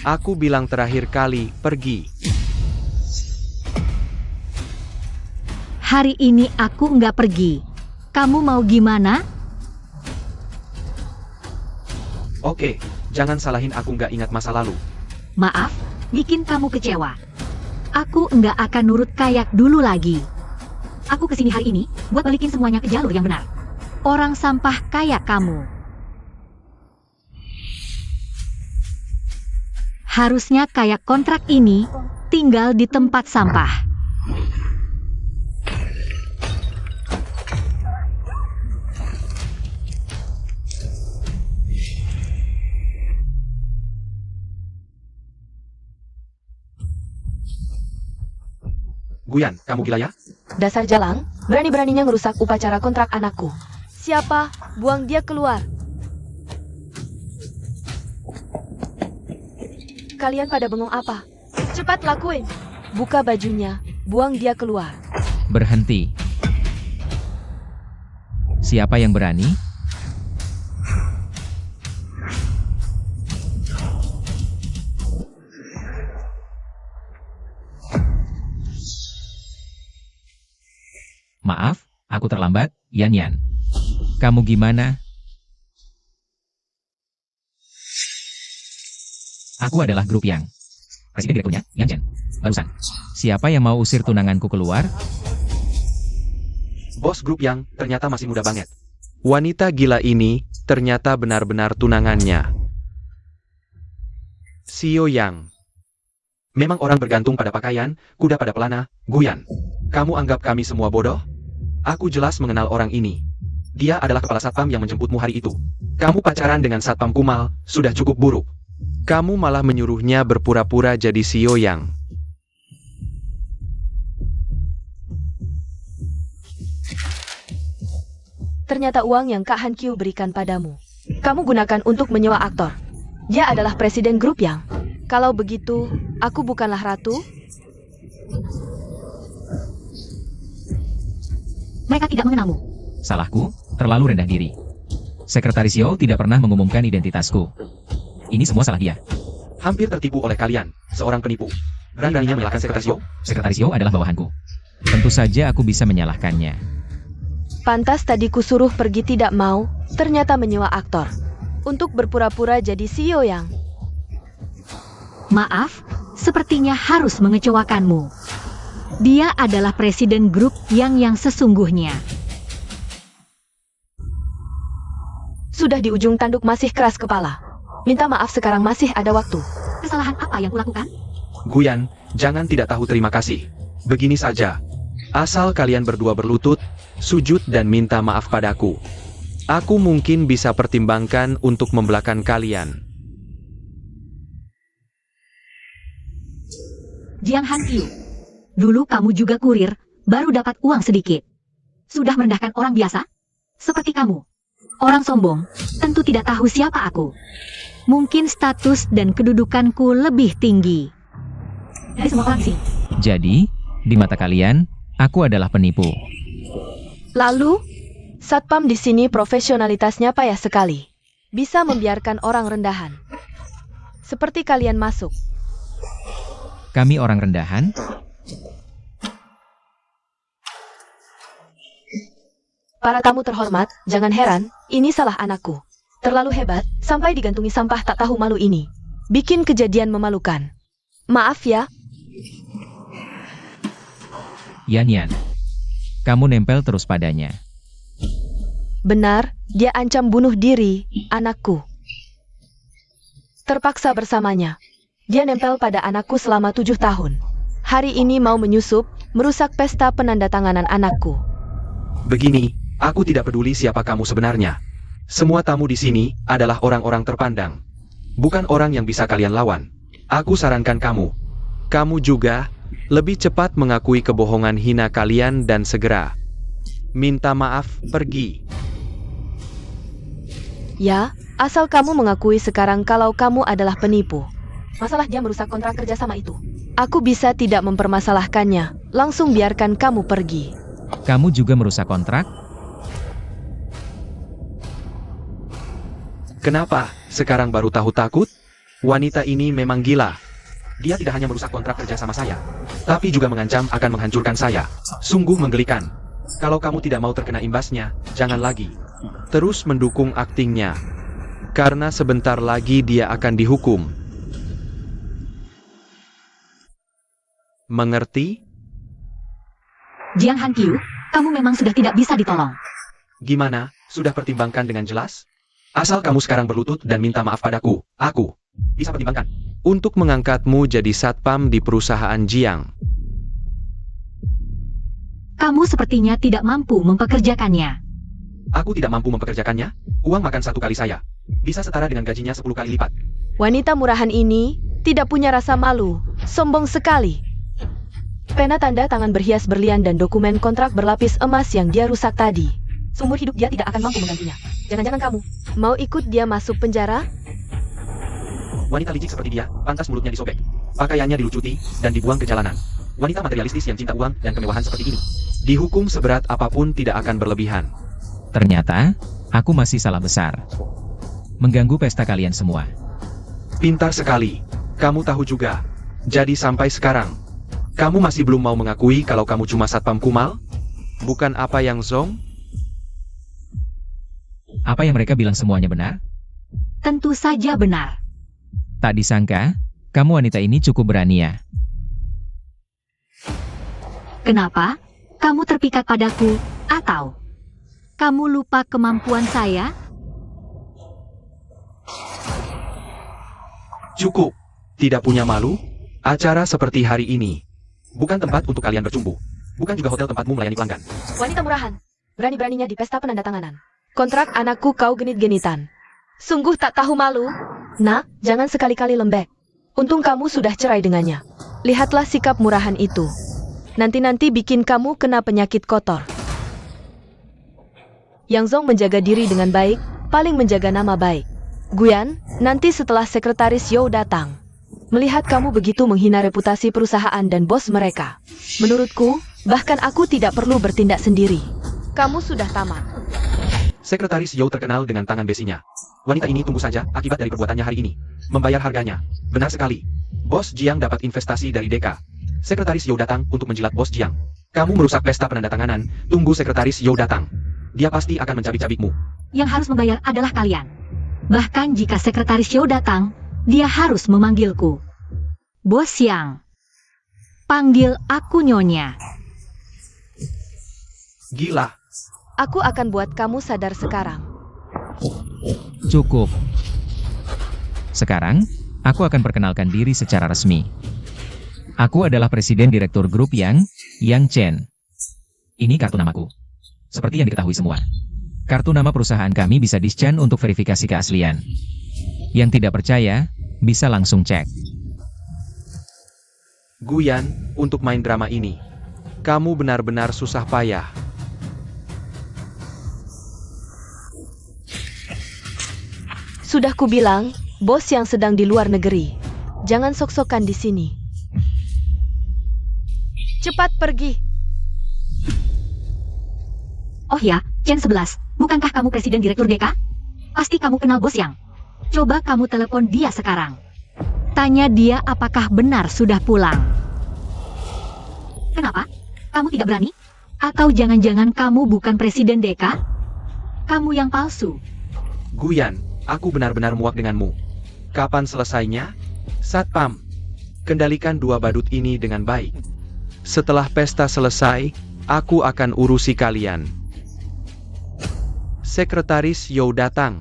Aku bilang terakhir kali, pergi. Hari ini aku nggak pergi. Kamu mau gimana? Oke, Jangan salahin aku nggak ingat masa lalu. Maaf, bikin kamu kecewa. Aku nggak akan nurut kayak dulu lagi. Aku kesini hari ini buat balikin semuanya ke jalur yang benar. Orang sampah kayak kamu harusnya kayak kontrak ini, tinggal di tempat sampah. Guyan, kamu gila ya? Dasar jalang, berani-beraninya ngerusak upacara kontrak anakku. Siapa? Buang dia keluar. Kalian pada bengong apa? Cepat lakuin. Buka bajunya, buang dia keluar. Berhenti. Siapa yang berani? Maaf, aku terlambat, Yan Yan. Kamu gimana? Aku adalah grup yang. Presiden direkturnya, Yan Chen. Barusan. Siapa yang mau usir tunanganku keluar? Bos grup yang ternyata masih muda banget. Wanita gila ini ternyata benar-benar tunangannya. Sio Yang. Memang orang bergantung pada pakaian, kuda pada pelana. Guyan, kamu anggap kami semua bodoh? Aku jelas mengenal orang ini. Dia adalah kepala satpam yang menjemputmu hari itu. Kamu pacaran dengan satpam Kumal, sudah cukup buruk. Kamu malah menyuruhnya berpura-pura jadi Sio Yang. Ternyata uang yang Kak Han Kyu berikan padamu, kamu gunakan untuk menyewa aktor. Dia adalah presiden grup yang. Kalau begitu, aku bukanlah ratu? Mereka tidak mengenalmu. Salahku, terlalu rendah diri. Sekretaris Yo tidak pernah mengumumkan identitasku. Ini semua salah dia. Hampir tertipu oleh kalian, seorang penipu. Berani-beraninya menyalahkan sekretaris Yo? Sekretaris Yo adalah bawahanku. Tentu saja aku bisa menyalahkannya. Pantas tadi kusuruh pergi tidak mau, ternyata menyewa aktor. Untuk berpura-pura jadi CEO yang. Maaf, sepertinya harus mengecewakanmu. Dia adalah presiden grup yang sesungguhnya. Sudah di ujung tanduk masih keras kepala. Minta maaf sekarang masih ada waktu. Kesalahan apa yang kulakukan? Guyan, jangan tidak tahu terima kasih. Begini saja. Asal kalian berdua berlutut, sujud dan minta maaf padaku. Aku mungkin bisa pertimbangkan untuk membelakang kalian. Jiang Han Kyu. Dulu kamu juga kurir, baru dapat uang sedikit. Sudah merendahkan orang biasa? Seperti kamu. Orang sombong, tentu tidak tahu siapa aku. Mungkin status dan kedudukanku lebih tinggi dari semua orang sih. Jadi, di mata kalian, aku adalah penipu. Lalu, satpam di sini profesionalitasnya payah sekali. Bisa membiarkan orang rendahan. Seperti kalian masuk. Kami orang rendahan? Para tamu terhormat, jangan heran, ini salah anakku. Terlalu hebat, sampai digantungi sampah tak tahu malu ini. Bikin kejadian memalukan. Maaf ya. Yan Yan. Kamu nempel terus padanya. Benar, dia ancam bunuh diri, anakku. Terpaksa bersamanya. Dia nempel pada anakku selama 7 tahun. Hari ini mau menyusup, merusak pesta penandatanganan anakku. Begini, aku tidak peduli siapa kamu sebenarnya. Semua tamu di sini adalah orang-orang terpandang. Bukan orang yang bisa kalian lawan. Aku sarankan kamu. Kamu juga lebih cepat mengakui kebohongan hina kalian dan segera minta maaf, pergi. Ya, asal kamu mengakui sekarang kalau kamu adalah penipu. Masalah dia merusak kontrak kerjasama itu. Aku bisa tidak mempermasalahkannya. Langsung biarkan kamu pergi. Kamu juga merusak kontrak? Kenapa? Sekarang baru tahu takut? Wanita ini memang gila. Dia tidak hanya merusak kontrak kerja sama saya, tapi juga mengancam akan menghancurkan saya. Sungguh menggelikan. Kalau kamu tidak mau terkena imbasnya, jangan lagi terus mendukung aktingnya. Karena sebentar lagi dia akan dihukum. Mengerti? Jiang Hankyu, kamu memang sudah tidak bisa ditolong. Gimana? Sudah pertimbangkan dengan jelas? Asal kamu sekarang berlutut dan minta maaf padaku, aku bisa pertimbangkan untuk mengangkatmu jadi satpam di perusahaan Jiang. Kamu sepertinya tidak mampu mempekerjakannya. Aku tidak mampu mempekerjakannya. Uang makan 1 kali saya bisa setara dengan gajinya 10 kali lipat. Wanita murahan ini tidak punya rasa malu, sombong sekali. Pena tanda tangan berhias berlian dan dokumen kontrak berlapis emas yang dia rusak tadi. Seumur hidup dia tidak akan mampu menggantinya. Jangan-jangan kamu mau ikut dia masuk penjara? Wanita licik seperti dia, pantas mulutnya disobek, pakaiannya dilucuti, dan dibuang ke jalanan. Wanita materialistis yang cinta uang dan kemewahan seperti ini dihukum seberat apapun tidak akan berlebihan. Ternyata, aku masih salah besar. Mengganggu pesta kalian semua. Pintar sekali. Kamu tahu juga. Jadi sampai sekarang, kamu masih belum mau mengakui kalau kamu cuma satpam kumal? Bukan apa yang Zong? Apa yang mereka bilang semuanya benar? Tentu saja benar. Tak disangka, kamu wanita ini cukup berani ya. Kenapa? Kamu terpikat padaku, atau kamu lupa kemampuan saya? Cukup. Tidak punya malu? Acara seperti hari ini bukan tempat untuk kalian bercumbu. Bukan juga hotel tempatmu melayani pelanggan. Wanita murahan, berani-beraninya di pesta penandatanganan. Kontrak anakku kau genit-genitan. Sungguh tak tahu malu. Nak, jangan sekali-kali lembek. Untung kamu sudah cerai dengannya. Lihatlah sikap murahan itu. Nanti-nanti bikin kamu kena penyakit kotor. Yang Zong menjaga diri dengan baik, paling menjaga nama baik. Guyan, nanti setelah sekretaris You datang, melihat kamu begitu menghina reputasi perusahaan dan bos mereka, menurutku, bahkan aku tidak perlu bertindak sendiri. Kamu sudah tamat. Sekretaris Yao terkenal dengan tangan besinya. Wanita ini tunggu saja akibat dari perbuatannya hari ini. Membayar harganya. Benar sekali. Bos Jiang dapat investasi dari Deka. Sekretaris Yao datang untuk menjilat Bos Jiang. Kamu merusak pesta penandatanganan. Tunggu Sekretaris Yao datang. Dia pasti akan mencabik-cabikmu. Yang harus membayar adalah kalian. Bahkan jika Sekretaris Yao datang, dia harus memanggilku. Bos Yang. Panggil aku Nyonya. Gila. Aku akan buat kamu sadar sekarang. Cukup. Sekarang, aku akan perkenalkan diri secara resmi. Aku adalah Presiden Direktur Grup Yang Chen. Ini kartu namaku. Seperti yang diketahui semua. Kartu nama perusahaan kami bisa di-scan untuk verifikasi keaslian. Yang tidak percaya, bisa langsung cek. Guyan, untuk main drama ini, kamu benar-benar susah payah. Sudah kubilang, bos yang sedang di luar negeri. Jangan sok-sokan di sini. Cepat pergi. Oh ya, Chen 11, bukankah kamu Presiden Direktur DK? Pasti kamu kenal Bos Yang. Coba kamu telepon dia sekarang. Tanya dia apakah benar sudah pulang. Kenapa? Kamu tidak berani? Atau jangan-jangan kamu bukan Presiden DK? Kamu yang palsu. Guyan, aku benar-benar muak denganmu. Kapan selesainya? Satpam, kendalikan 2 badut ini dengan baik. Setelah pesta selesai, aku akan urusi kalian. Sekretaris Yao datang.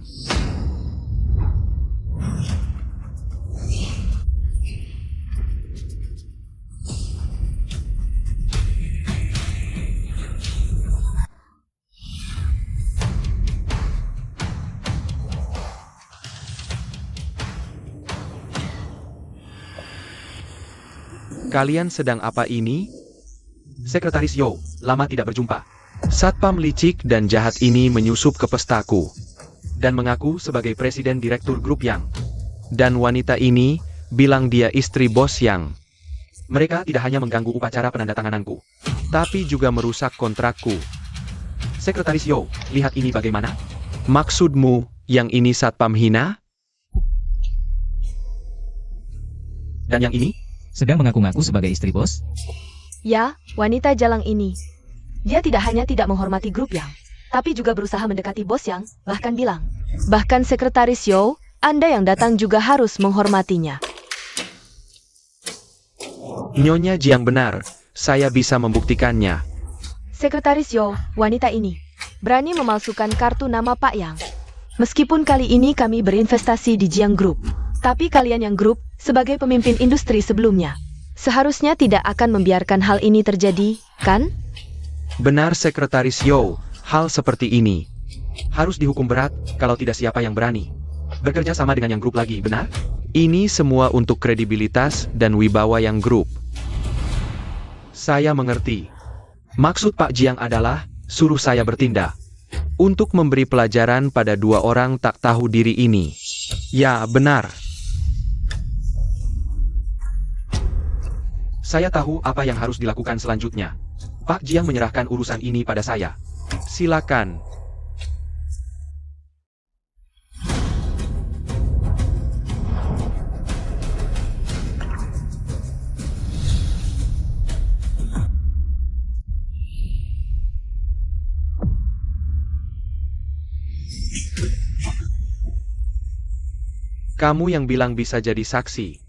Kalian sedang apa ini? Sekretaris Yao, lama tidak berjumpa. Satpam licik dan jahat ini menyusup ke pestaku dan mengaku sebagai Presiden Direktur Grup Yang. Dan wanita ini bilang dia istri Bos Yang. Mereka tidak hanya mengganggu upacara penandatangananku, tapi juga merusak kontrakku. Sekretaris Yao, lihat ini bagaimana? Maksudmu, yang ini satpam hina? Dan yang ini? Sedang mengaku-ngaku sebagai istri bos? Ya, wanita jalang ini. Dia tidak hanya tidak menghormati grup Yang, tapi juga berusaha mendekati bos Yang, bahkan bilang. Bahkan Sekretaris Yo, Anda yang datang juga harus menghormatinya. Nyonya Jiang benar, saya bisa membuktikannya. Sekretaris Yo, wanita ini berani memalsukan kartu nama Pak Yang. Meskipun kali ini kami berinvestasi di Jiang Group, tapi kalian yang grup, sebagai pemimpin industri sebelumnya, seharusnya tidak akan membiarkan hal ini terjadi, kan? Benar Sekretaris Yo, hal seperti ini harus dihukum berat, kalau tidak siapa yang berani bekerja sama dengan yang grup lagi, benar? Ini semua untuk kredibilitas dan wibawa yang grup. Saya mengerti. Maksud Pak Jiang adalah, suruh saya bertindak untuk memberi pelajaran pada dua orang tak tahu diri ini. Ya, benar. Saya tahu apa yang harus dilakukan selanjutnya. Pak Jiang menyerahkan urusan ini pada saya. Silakan. Kamu yang bilang bisa jadi saksi.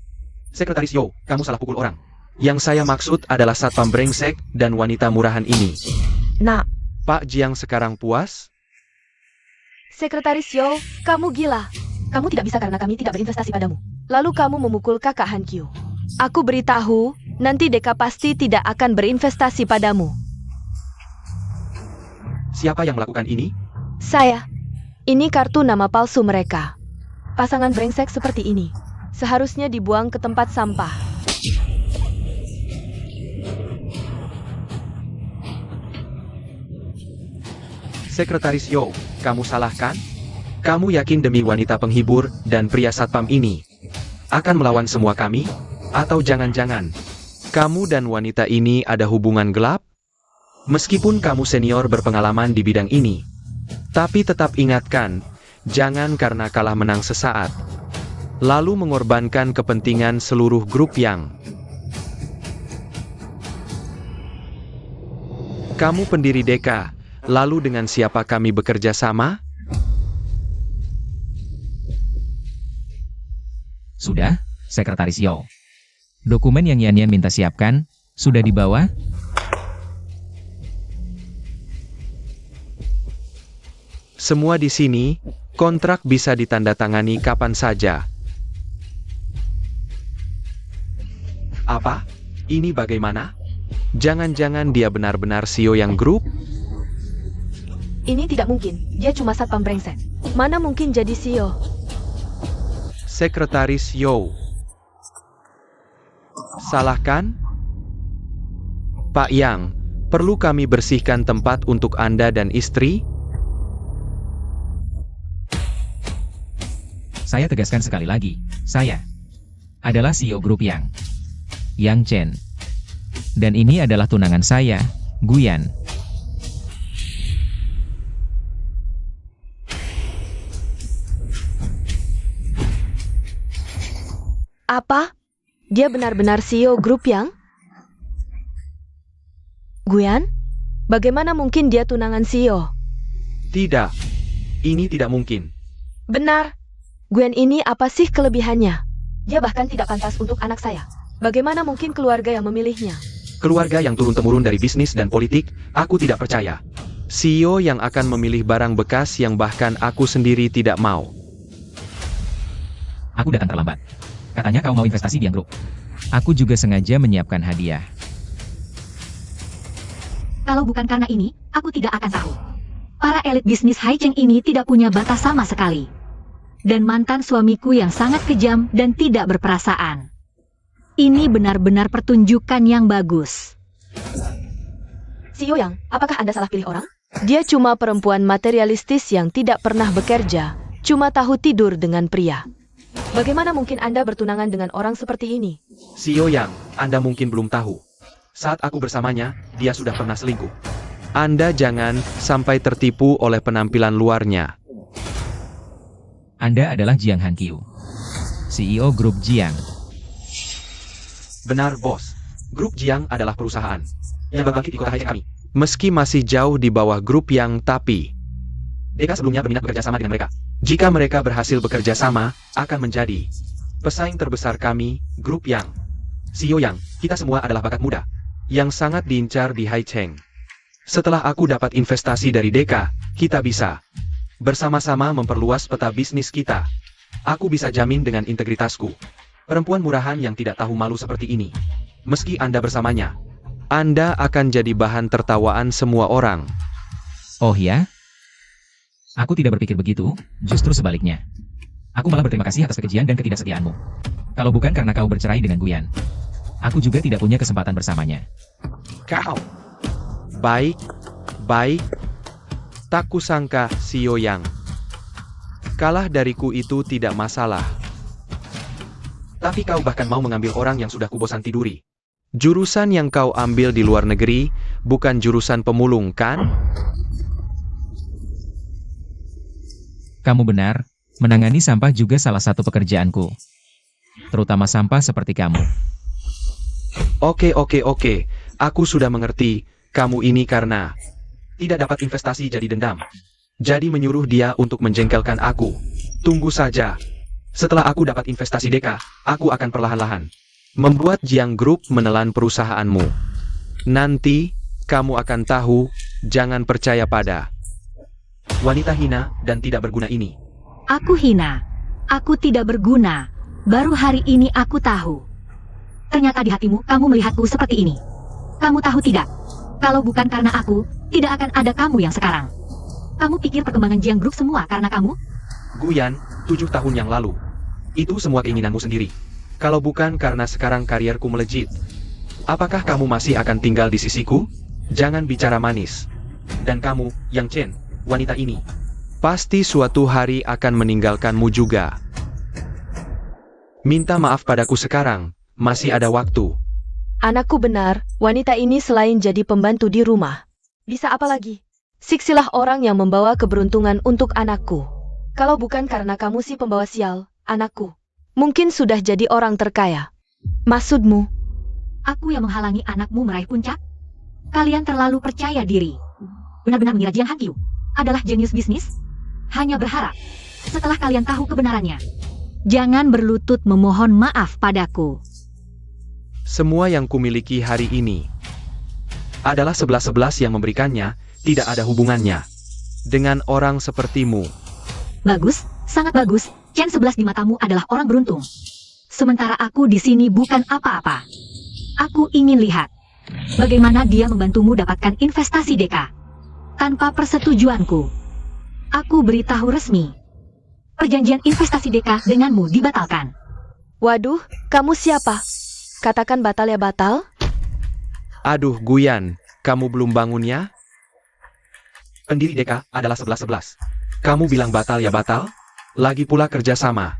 Sekretaris Yo, kamu salah pukul orang. Yang saya maksud adalah satpam brengsek dan wanita murahan ini. Nah, Pak Jiang sekarang puas? Sekretaris Yo, kamu gila. Kamu tidak bisa karena kami tidak berinvestasi padamu. Lalu kamu memukul kakak Han Kyu. Aku beritahu, nanti Deka pasti tidak akan berinvestasi padamu. Siapa yang melakukan ini? Saya. Ini kartu nama palsu mereka. Pasangan brengsek seperti ini seharusnya dibuang ke tempat sampah. Sekretaris Yo, kamu salah kan? Kamu yakin demi wanita penghibur dan pria satpam ini akan melawan semua kami? Atau jangan-jangan kamu dan wanita ini ada hubungan gelap? Meskipun kamu senior berpengalaman di bidang ini, tapi tetap ingatkan, jangan karena kalah menang sesaat, lalu mengorbankan kepentingan seluruh grup Yang. Kamu pendiri Deka, lalu dengan siapa kami bekerja sama? Sudah, Sekretaris Yo. Dokumen yang Yan minta siapkan, sudah dibawa? Semua di sini, kontrak bisa ditandatangani kapan saja. Apa? Ini bagaimana? Jangan-jangan dia benar-benar CEO yang grup? Ini tidak mungkin, dia cuma satpam brengsek. Mana mungkin jadi CEO? Sekretaris Yo. Salah kan? Pak Yang, perlu kami bersihkan tempat untuk Anda dan istri? Saya tegaskan sekali lagi, saya adalah CEO grup Yang Chen. Dan ini adalah tunangan saya, Guyan. Apa? Dia benar-benar CEO grup Yang? Guyan? Bagaimana mungkin dia tunangan CEO? Tidak. Ini tidak mungkin. Benar. Gwen ini apa sih kelebihannya? Dia bahkan tidak pantas untuk anak saya. Bagaimana mungkin keluarga yang memilihnya? Keluarga yang turun-temurun dari bisnis dan politik, aku tidak percaya. CEO yang akan memilih barang bekas yang bahkan aku sendiri tidak mau. Aku datang terlambat. Katanya kau mau investasi di Yang Group. Aku juga sengaja menyiapkan hadiah. Kalau bukan karena ini, aku tidak akan tahu. Para elit bisnis Haicheng ini tidak punya batas sama sekali. Dan mantan suamiku yang sangat kejam dan tidak berperasaan. Ini benar-benar pertunjukan yang bagus. CEO Yang, apakah Anda salah pilih orang? Dia cuma perempuan materialistis yang tidak pernah bekerja, cuma tahu tidur dengan pria. Bagaimana mungkin Anda bertunangan dengan orang seperti ini? CEO Yang, Anda mungkin belum tahu. Saat aku bersamanya, dia sudah pernah selingkuh. Anda jangan sampai tertipu oleh penampilan luarnya. Anda adalah Jiang Han Kyu, CEO grup Jiang. Benar, bos. Grup Jiang adalah perusahaan yang berbangkit di kota Haicheng kami. Meski masih jauh di bawah grup Yang, tapi Deka sebelumnya berminat bekerja sama dengan mereka. Jika mereka berhasil bekerja sama, akan menjadi pesaing terbesar kami, grup Yang. CEO Yang, kita semua adalah bakat muda yang sangat diincar di Haicheng. Setelah aku dapat investasi dari Deka, kita bisa bersama-sama memperluas peta bisnis kita. Aku bisa jamin dengan integritasku. Perempuan murahan yang tidak tahu malu seperti ini. Meski Anda bersamanya, Anda akan jadi bahan tertawaan semua orang. Oh ya? Aku tidak berpikir begitu, justru sebaliknya. Aku malah berterima kasih atas kekejian dan ketidaksetiaanmu. Kalau bukan karena kau bercerai dengan Guyan, aku juga tidak punya kesempatan bersamanya. Kau. Baik, baik. Tak kusangka, Xiao Yang. Kalah dariku itu tidak masalah. Tapi kau bahkan mau mengambil orang yang sudah kubosan tiduri. Jurusan yang kau ambil di luar negeri, bukan jurusan pemulung, kan? Kamu benar, menangani sampah juga salah satu pekerjaanku. Terutama sampah seperti kamu. Oke. Aku sudah mengerti. Kamu ini karena tidak dapat investasi jadi dendam. Jadi menyuruh dia untuk menjengkelkan aku. Tunggu saja. Setelah aku dapat investasi Deka, aku akan perlahan-lahan membuat Jiang Group menelan perusahaanmu. Nanti, kamu akan tahu, jangan percaya pada wanita hina dan tidak berguna ini. Aku hina. Aku tidak berguna. Baru hari ini aku tahu. Ternyata di hatimu, kamu melihatku seperti ini. Kamu tahu tidak? Kalau bukan karena aku, tidak akan ada kamu yang sekarang. Kamu pikir perkembangan Jiang Group semua karena kamu? Guyan, 7 tahun yang lalu. Itu semua keinginanmu sendiri. Kalau bukan karena sekarang karierku melejit, apakah kamu masih akan tinggal di sisiku? Jangan bicara manis. Dan kamu, Yang Chen, wanita ini, pasti suatu hari akan meninggalkanmu juga. Minta maaf padaku sekarang, masih ada waktu. Anakku benar, wanita ini selain jadi pembantu di rumah, bisa apa lagi? Siksilah orang yang membawa keberuntungan untuk anakku. Kalau bukan karena kamu si pembawa sial, anakku mungkin sudah jadi orang terkaya. Maksudmu? Aku yang menghalangi anakmu meraih puncak? Kalian terlalu percaya diri. Benar-benar mengira Jiang Hankyu adalah jenius bisnis? Hanya berharap setelah kalian tahu kebenarannya. Jangan berlutut memohon maaf padaku. Semua yang kumiliki hari ini adalah 11 yang memberikannya, tidak ada hubungannya dengan orang sepertimu. Bagus, sangat bagus. Chen 11 di matamu adalah orang beruntung. Sementara aku di sini bukan apa-apa. Aku ingin lihat bagaimana dia membantumu dapatkan investasi Deka. Tanpa persetujuanku, aku beritahu resmi. Perjanjian investasi Deka denganmu dibatalkan. Waduh, kamu siapa? Katakan batal ya batal? Aduh Guyan, kamu belum bangun ya? Pendiri Deka adalah 11. Kamu bilang batal ya batal? Lagi pula kerjasama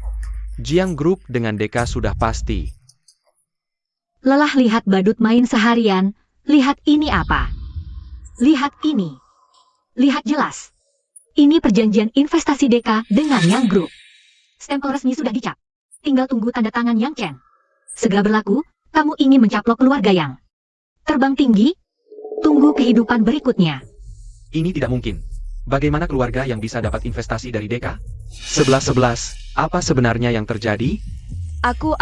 Jiang Group dengan Deka sudah pasti. Lelah lihat badut main seharian, lihat ini apa? Lihat ini. Lihat jelas. Ini perjanjian investasi Deka dengan Yang Group. Stempel resmi sudah dicap. Tinggal tunggu tanda tangan Yang Chen. Segera berlaku, kamu ingin mencaplok keluarga Yang. Terbang tinggi, tunggu kehidupan berikutnya. Ini tidak mungkin. Bagaimana keluarga yang bisa dapat investasi dari Deka? 11, apa sebenarnya yang terjadi? Aku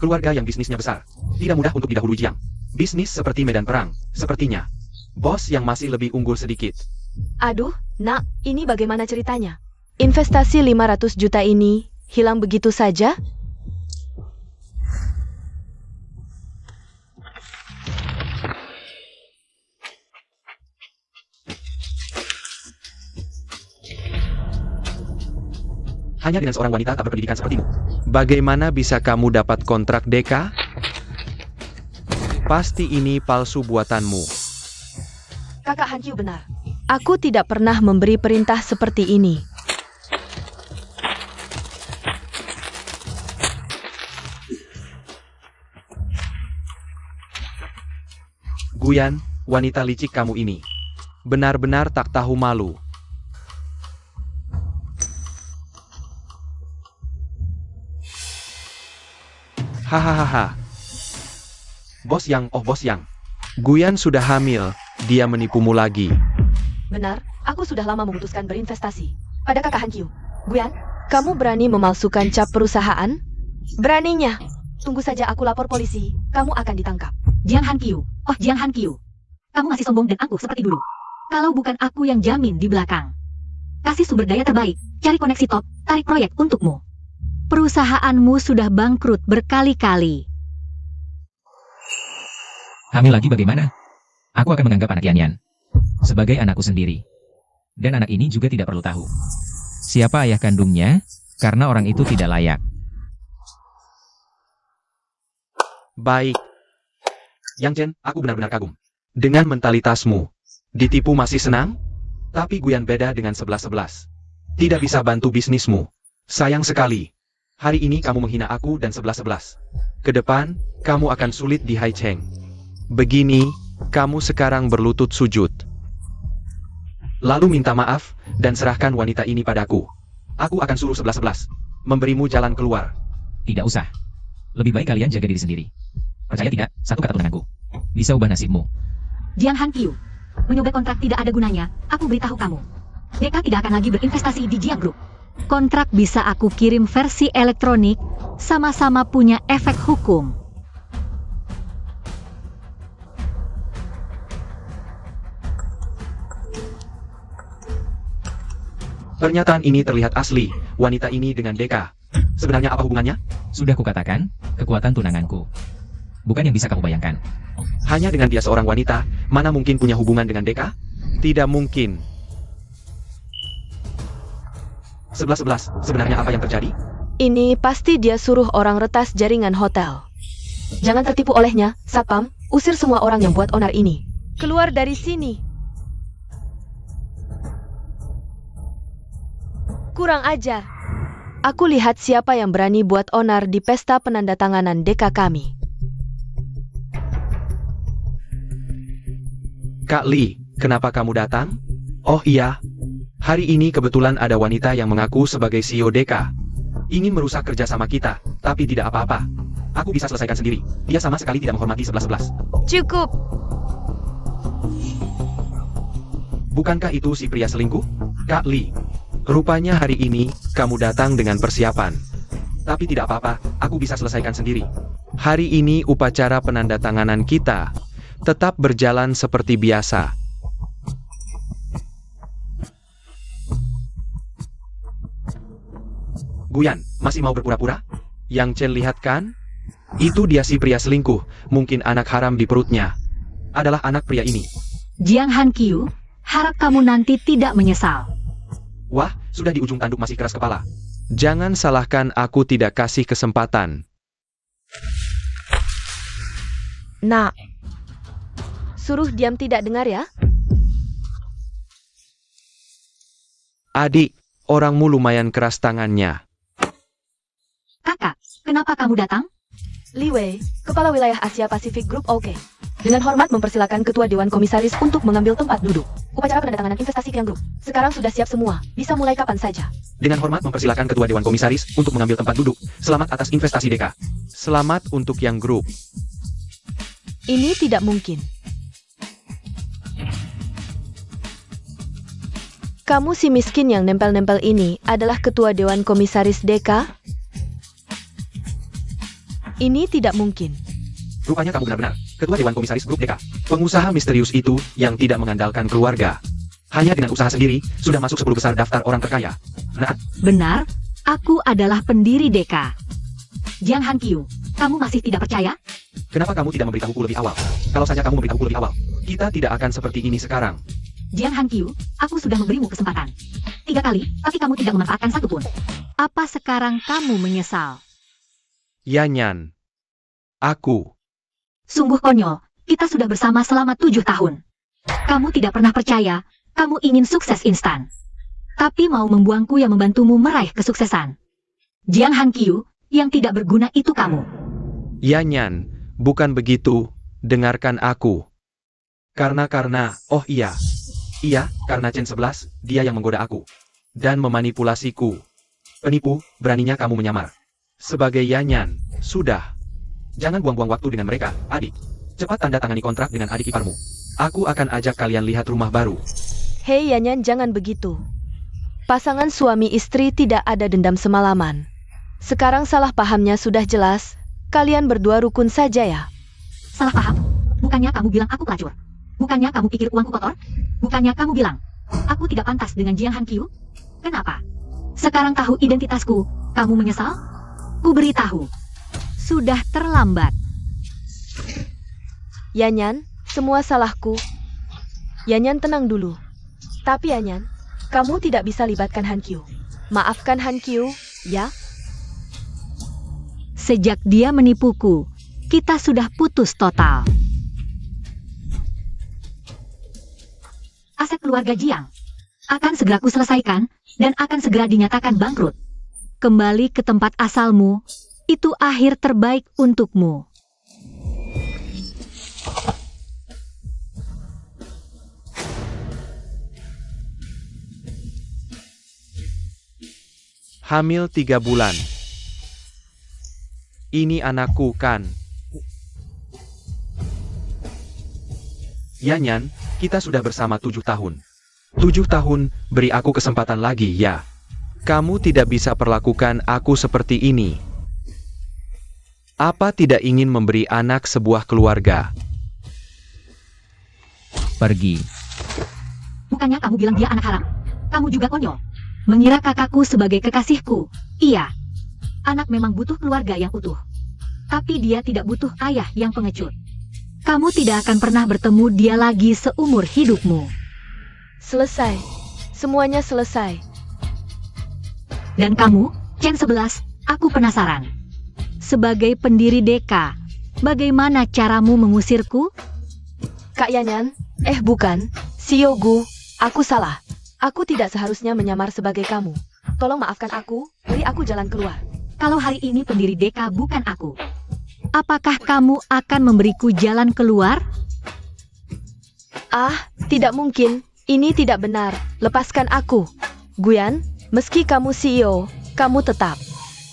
Keluarga yang bisnisnya besar. Tidak mudah untuk didahului Jiang. Bisnis seperti medan perang, sepertinya. Bos yang masih lebih unggul sedikit. Aduh, nak, ini bagaimana ceritanya? Investasi 500 juta ini hilang begitu saja? Hanya dengan seorang wanita tak berpendidikan sepertimu. Bagaimana bisa kamu dapat kontrak Deka? Pasti ini palsu buatanmu. Kakak Hankyu benar. Aku tidak pernah memberi perintah seperti ini. Guyan, wanita licik kamu ini. Benar-benar tak tahu malu. Hahaha. Bos Yang, Guyan sudah hamil, dia menipumu lagi. Benar, Aku sudah lama memutuskan berinvestasi pada kakak Han Kyu. Guyan, kamu berani memalsukan cap perusahaan? Beraninya. Tunggu saja aku lapor polisi, kamu akan ditangkap. Jiang Han Kyu, oh Jiang Han Kyu. Kamu masih sombong dan angkuh seperti dulu. Kalau bukan aku yang jamin di belakang. Kasih sumber daya terbaik, cari koneksi top, tarik proyek untukmu. Perusahaanmu sudah bangkrut berkali-kali. Hamil lagi bagaimana? Aku akan menganggap anak Yan sebagai anakku sendiri. Dan anak ini juga tidak perlu tahu siapa ayah kandungnya, karena orang itu tidak layak. Baik. Yang Chen, aku benar-benar kagum. Dengan mentalitasmu. Ditipu masih senang? Tapi Guyan beda dengan 11-11. Tidak bisa bantu bisnismu. Sayang sekali. Hari ini kamu menghina aku dan 11-11. Kedepan, kamu akan sulit di Hai Cheng. Begini, kamu sekarang berlutut sujud. Lalu minta maaf, dan serahkan wanita ini padaku. Aku akan suruh 11-11. Memberimu jalan keluar. Tidak usah. Lebih baik kalian jaga diri sendiri. Percaya tidak, satu kata tunanganku bisa ubah nasibmu. Jiang Han Kyu, menyobek kontrak tidak ada gunanya, aku beritahu kamu. Deka tidak akan lagi berinvestasi di Jiang Group. Kontrak bisa aku kirim versi elektronik, sama-sama punya efek hukum. Pernyataan ini terlihat asli, wanita ini dengan Deka. Sebenarnya apa hubungannya? Sudah kukatakan, kekuatan tunanganku. Bukan yang bisa kamu bayangkan. Hanya dengan dia seorang wanita, mana mungkin punya hubungan dengan Deka? Tidak mungkin. 11-11, sebenarnya apa yang terjadi? Ini pasti dia suruh orang retas jaringan hotel. Jangan tertipu olehnya, Satpam. Usir semua orang yang buat onar ini. Keluar dari sini. Kurang ajar. Aku lihat siapa yang berani buat onar di pesta penandatanganan deka kami. Kak Li, kenapa kamu datang? Oh iya, hari ini kebetulan ada wanita yang mengaku sebagai CEO Deka. Ingin merusak kerjasama kita, tapi tidak apa-apa. Aku bisa selesaikan sendiri. Dia sama sekali tidak menghormati 11-11. Cukup. Bukankah itu si pria selingkuh? Kak Li, rupanya hari ini kamu datang dengan persiapan. Tapi tidak apa-apa, aku bisa selesaikan sendiri. Hari ini upacara penandatanganan kita tetap berjalan seperti biasa. Guyan, masih mau berpura-pura? Yang Chen lihat kan? Itu dia si pria selingkuh, mungkin anak haram di perutnya. Adalah anak pria ini. Jiang Han Kyu, harap kamu nanti tidak menyesal. Wah, sudah di ujung tanduk masih keras kepala. Jangan salahkan aku tidak kasih kesempatan. Nak. Suruh diam tidak dengar ya? Adik, orangmu lumayan keras tangannya. Kakak, kenapa kamu datang? Li Wei, Kepala Wilayah Asia Pasifik Group OK. Dengan hormat mempersilakan Ketua Dewan Komisaris untuk mengambil tempat duduk. Upacara penandatanganan investasi Kiang Group sekarang sudah siap semua, bisa mulai kapan saja. Dengan hormat mempersilakan Ketua Dewan Komisaris untuk mengambil tempat duduk. Selamat atas investasi Deka. Selamat untuk Yang Group. Ini tidak mungkin. Kamu si miskin yang nempel-nempel ini adalah Ketua Dewan Komisaris Deka? Ini tidak mungkin. Rupanya kamu benar-benar Ketua Dewan Komisaris Grup Deka. Pengusaha misterius itu yang tidak mengandalkan keluarga. Hanya dengan usaha sendiri, sudah masuk 10 besar daftar orang terkaya. Nah, Benar, aku adalah pendiri Deka. Jiang Han Kyu, kamu masih tidak percaya? kenapa kamu tidak memberitahuku lebih awal? Kalau saja kamu memberitahuku lebih awal, kita tidak akan seperti ini sekarang. Jiang Han Kyu, aku sudah memberimu kesempatan 3 kali, tapi kamu tidak memanfaatkan satu pun. Apa sekarang kamu menyesal? Yanyan. Aku. Sungguh konyol, kita sudah bersama selama 7 tahun. Kamu tidak pernah percaya, kamu ingin sukses instan. Tapi mau membuangku yang membantumu meraih kesuksesan. Jiang Han Kyu, yang tidak berguna itu kamu. Yanyan, bukan begitu, dengarkan aku. Karena, oh iya. Iya, karena Chen 11, dia yang menggoda aku. Dan memanipulasiku. Penipu, beraninya kamu menyamar. Sebagai Yanyan, sudah. Jangan buang-buang waktu dengan mereka, adik. Cepat tanda tangani kontrak dengan adik iparmu. Aku akan ajak kalian lihat rumah baru. Hei Yanyan, jangan begitu. Pasangan suami istri tidak ada dendam semalaman. Sekarang salah pahamnya sudah jelas. Kalian berdua rukun saja ya. Salah paham? Bukannya kamu bilang aku pelacur? Bukannya kamu pikir uangku kotor? Bukannya kamu bilang aku tidak pantas dengan Jiang Hankyu? Kenapa? Sekarang tahu identitasku, kamu menyesal? Ku beritahu, sudah terlambat. Yanyan, semua salahku. Yanyan, tenang dulu. Tapi Yanyan, kamu tidak bisa libatkan Hankyu. Maafkan Hankyu, ya? Sejak dia menipuku, kita sudah putus total. Aset keluarga Jiang akan segera kuselesaikan dan akan segera dinyatakan bangkrut. Kembali ke tempat asalmu, itu akhir terbaik untukmu. Hamil 3 bulan. Ini anakku kan? Yanyan, kita sudah bersama 7 tahun. 7 tahun, beri aku kesempatan lagi ya. Kamu tidak bisa perlakukan aku seperti ini. Apa tidak ingin memberi anak sebuah keluarga? Pergi. Bukannya kamu bilang dia anak haram? Kamu juga konyol. Mengira kakakku sebagai kekasihku. Iya. Anak memang butuh keluarga yang utuh. Tapi dia tidak butuh ayah yang pengecut. Kamu tidak akan pernah bertemu dia lagi seumur hidupmu. Selesai. Semuanya selesai. Dan kamu, Chen 11, aku penasaran. Sebagai pendiri Deka, bagaimana caramu mengusirku? Kak Yanyan, bukan. Siogu, aku salah. Aku tidak seharusnya menyamar sebagai kamu. Tolong maafkan aku, beri aku jalan keluar. Kalau hari ini pendiri Deka bukan aku, apakah kamu akan memberiku jalan keluar? Ah, tidak mungkin. Ini tidak benar. Lepaskan aku. Guyan, meski kamu CEO, kamu tetap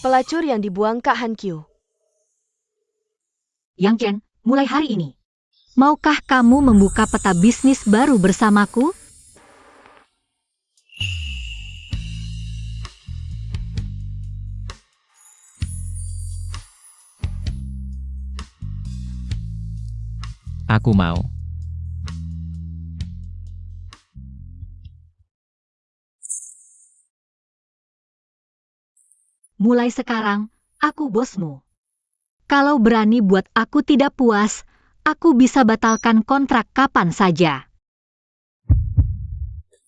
pelacur yang dibuang Kak Hankyu. Yang Chen, mulai hari ini, maukah kamu membuka peta bisnis baru bersamaku? Aku mau. Mulai sekarang, aku bosmu. Kalau berani buat aku tidak puas, aku bisa batalkan kontrak kapan saja.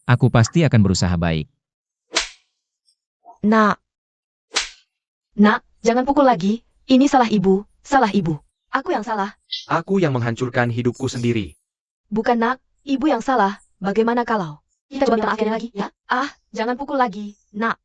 Aku pasti akan berusaha baik. Nak, jangan pukul lagi. Ini salah ibu, salah ibu. Aku yang salah. Aku yang menghancurkan hidupku sendiri. Bukan Nak, ibu yang salah. Bagaimana kalau kita coba minta maafnya lagi, ya? Ah, jangan pukul lagi, Nak.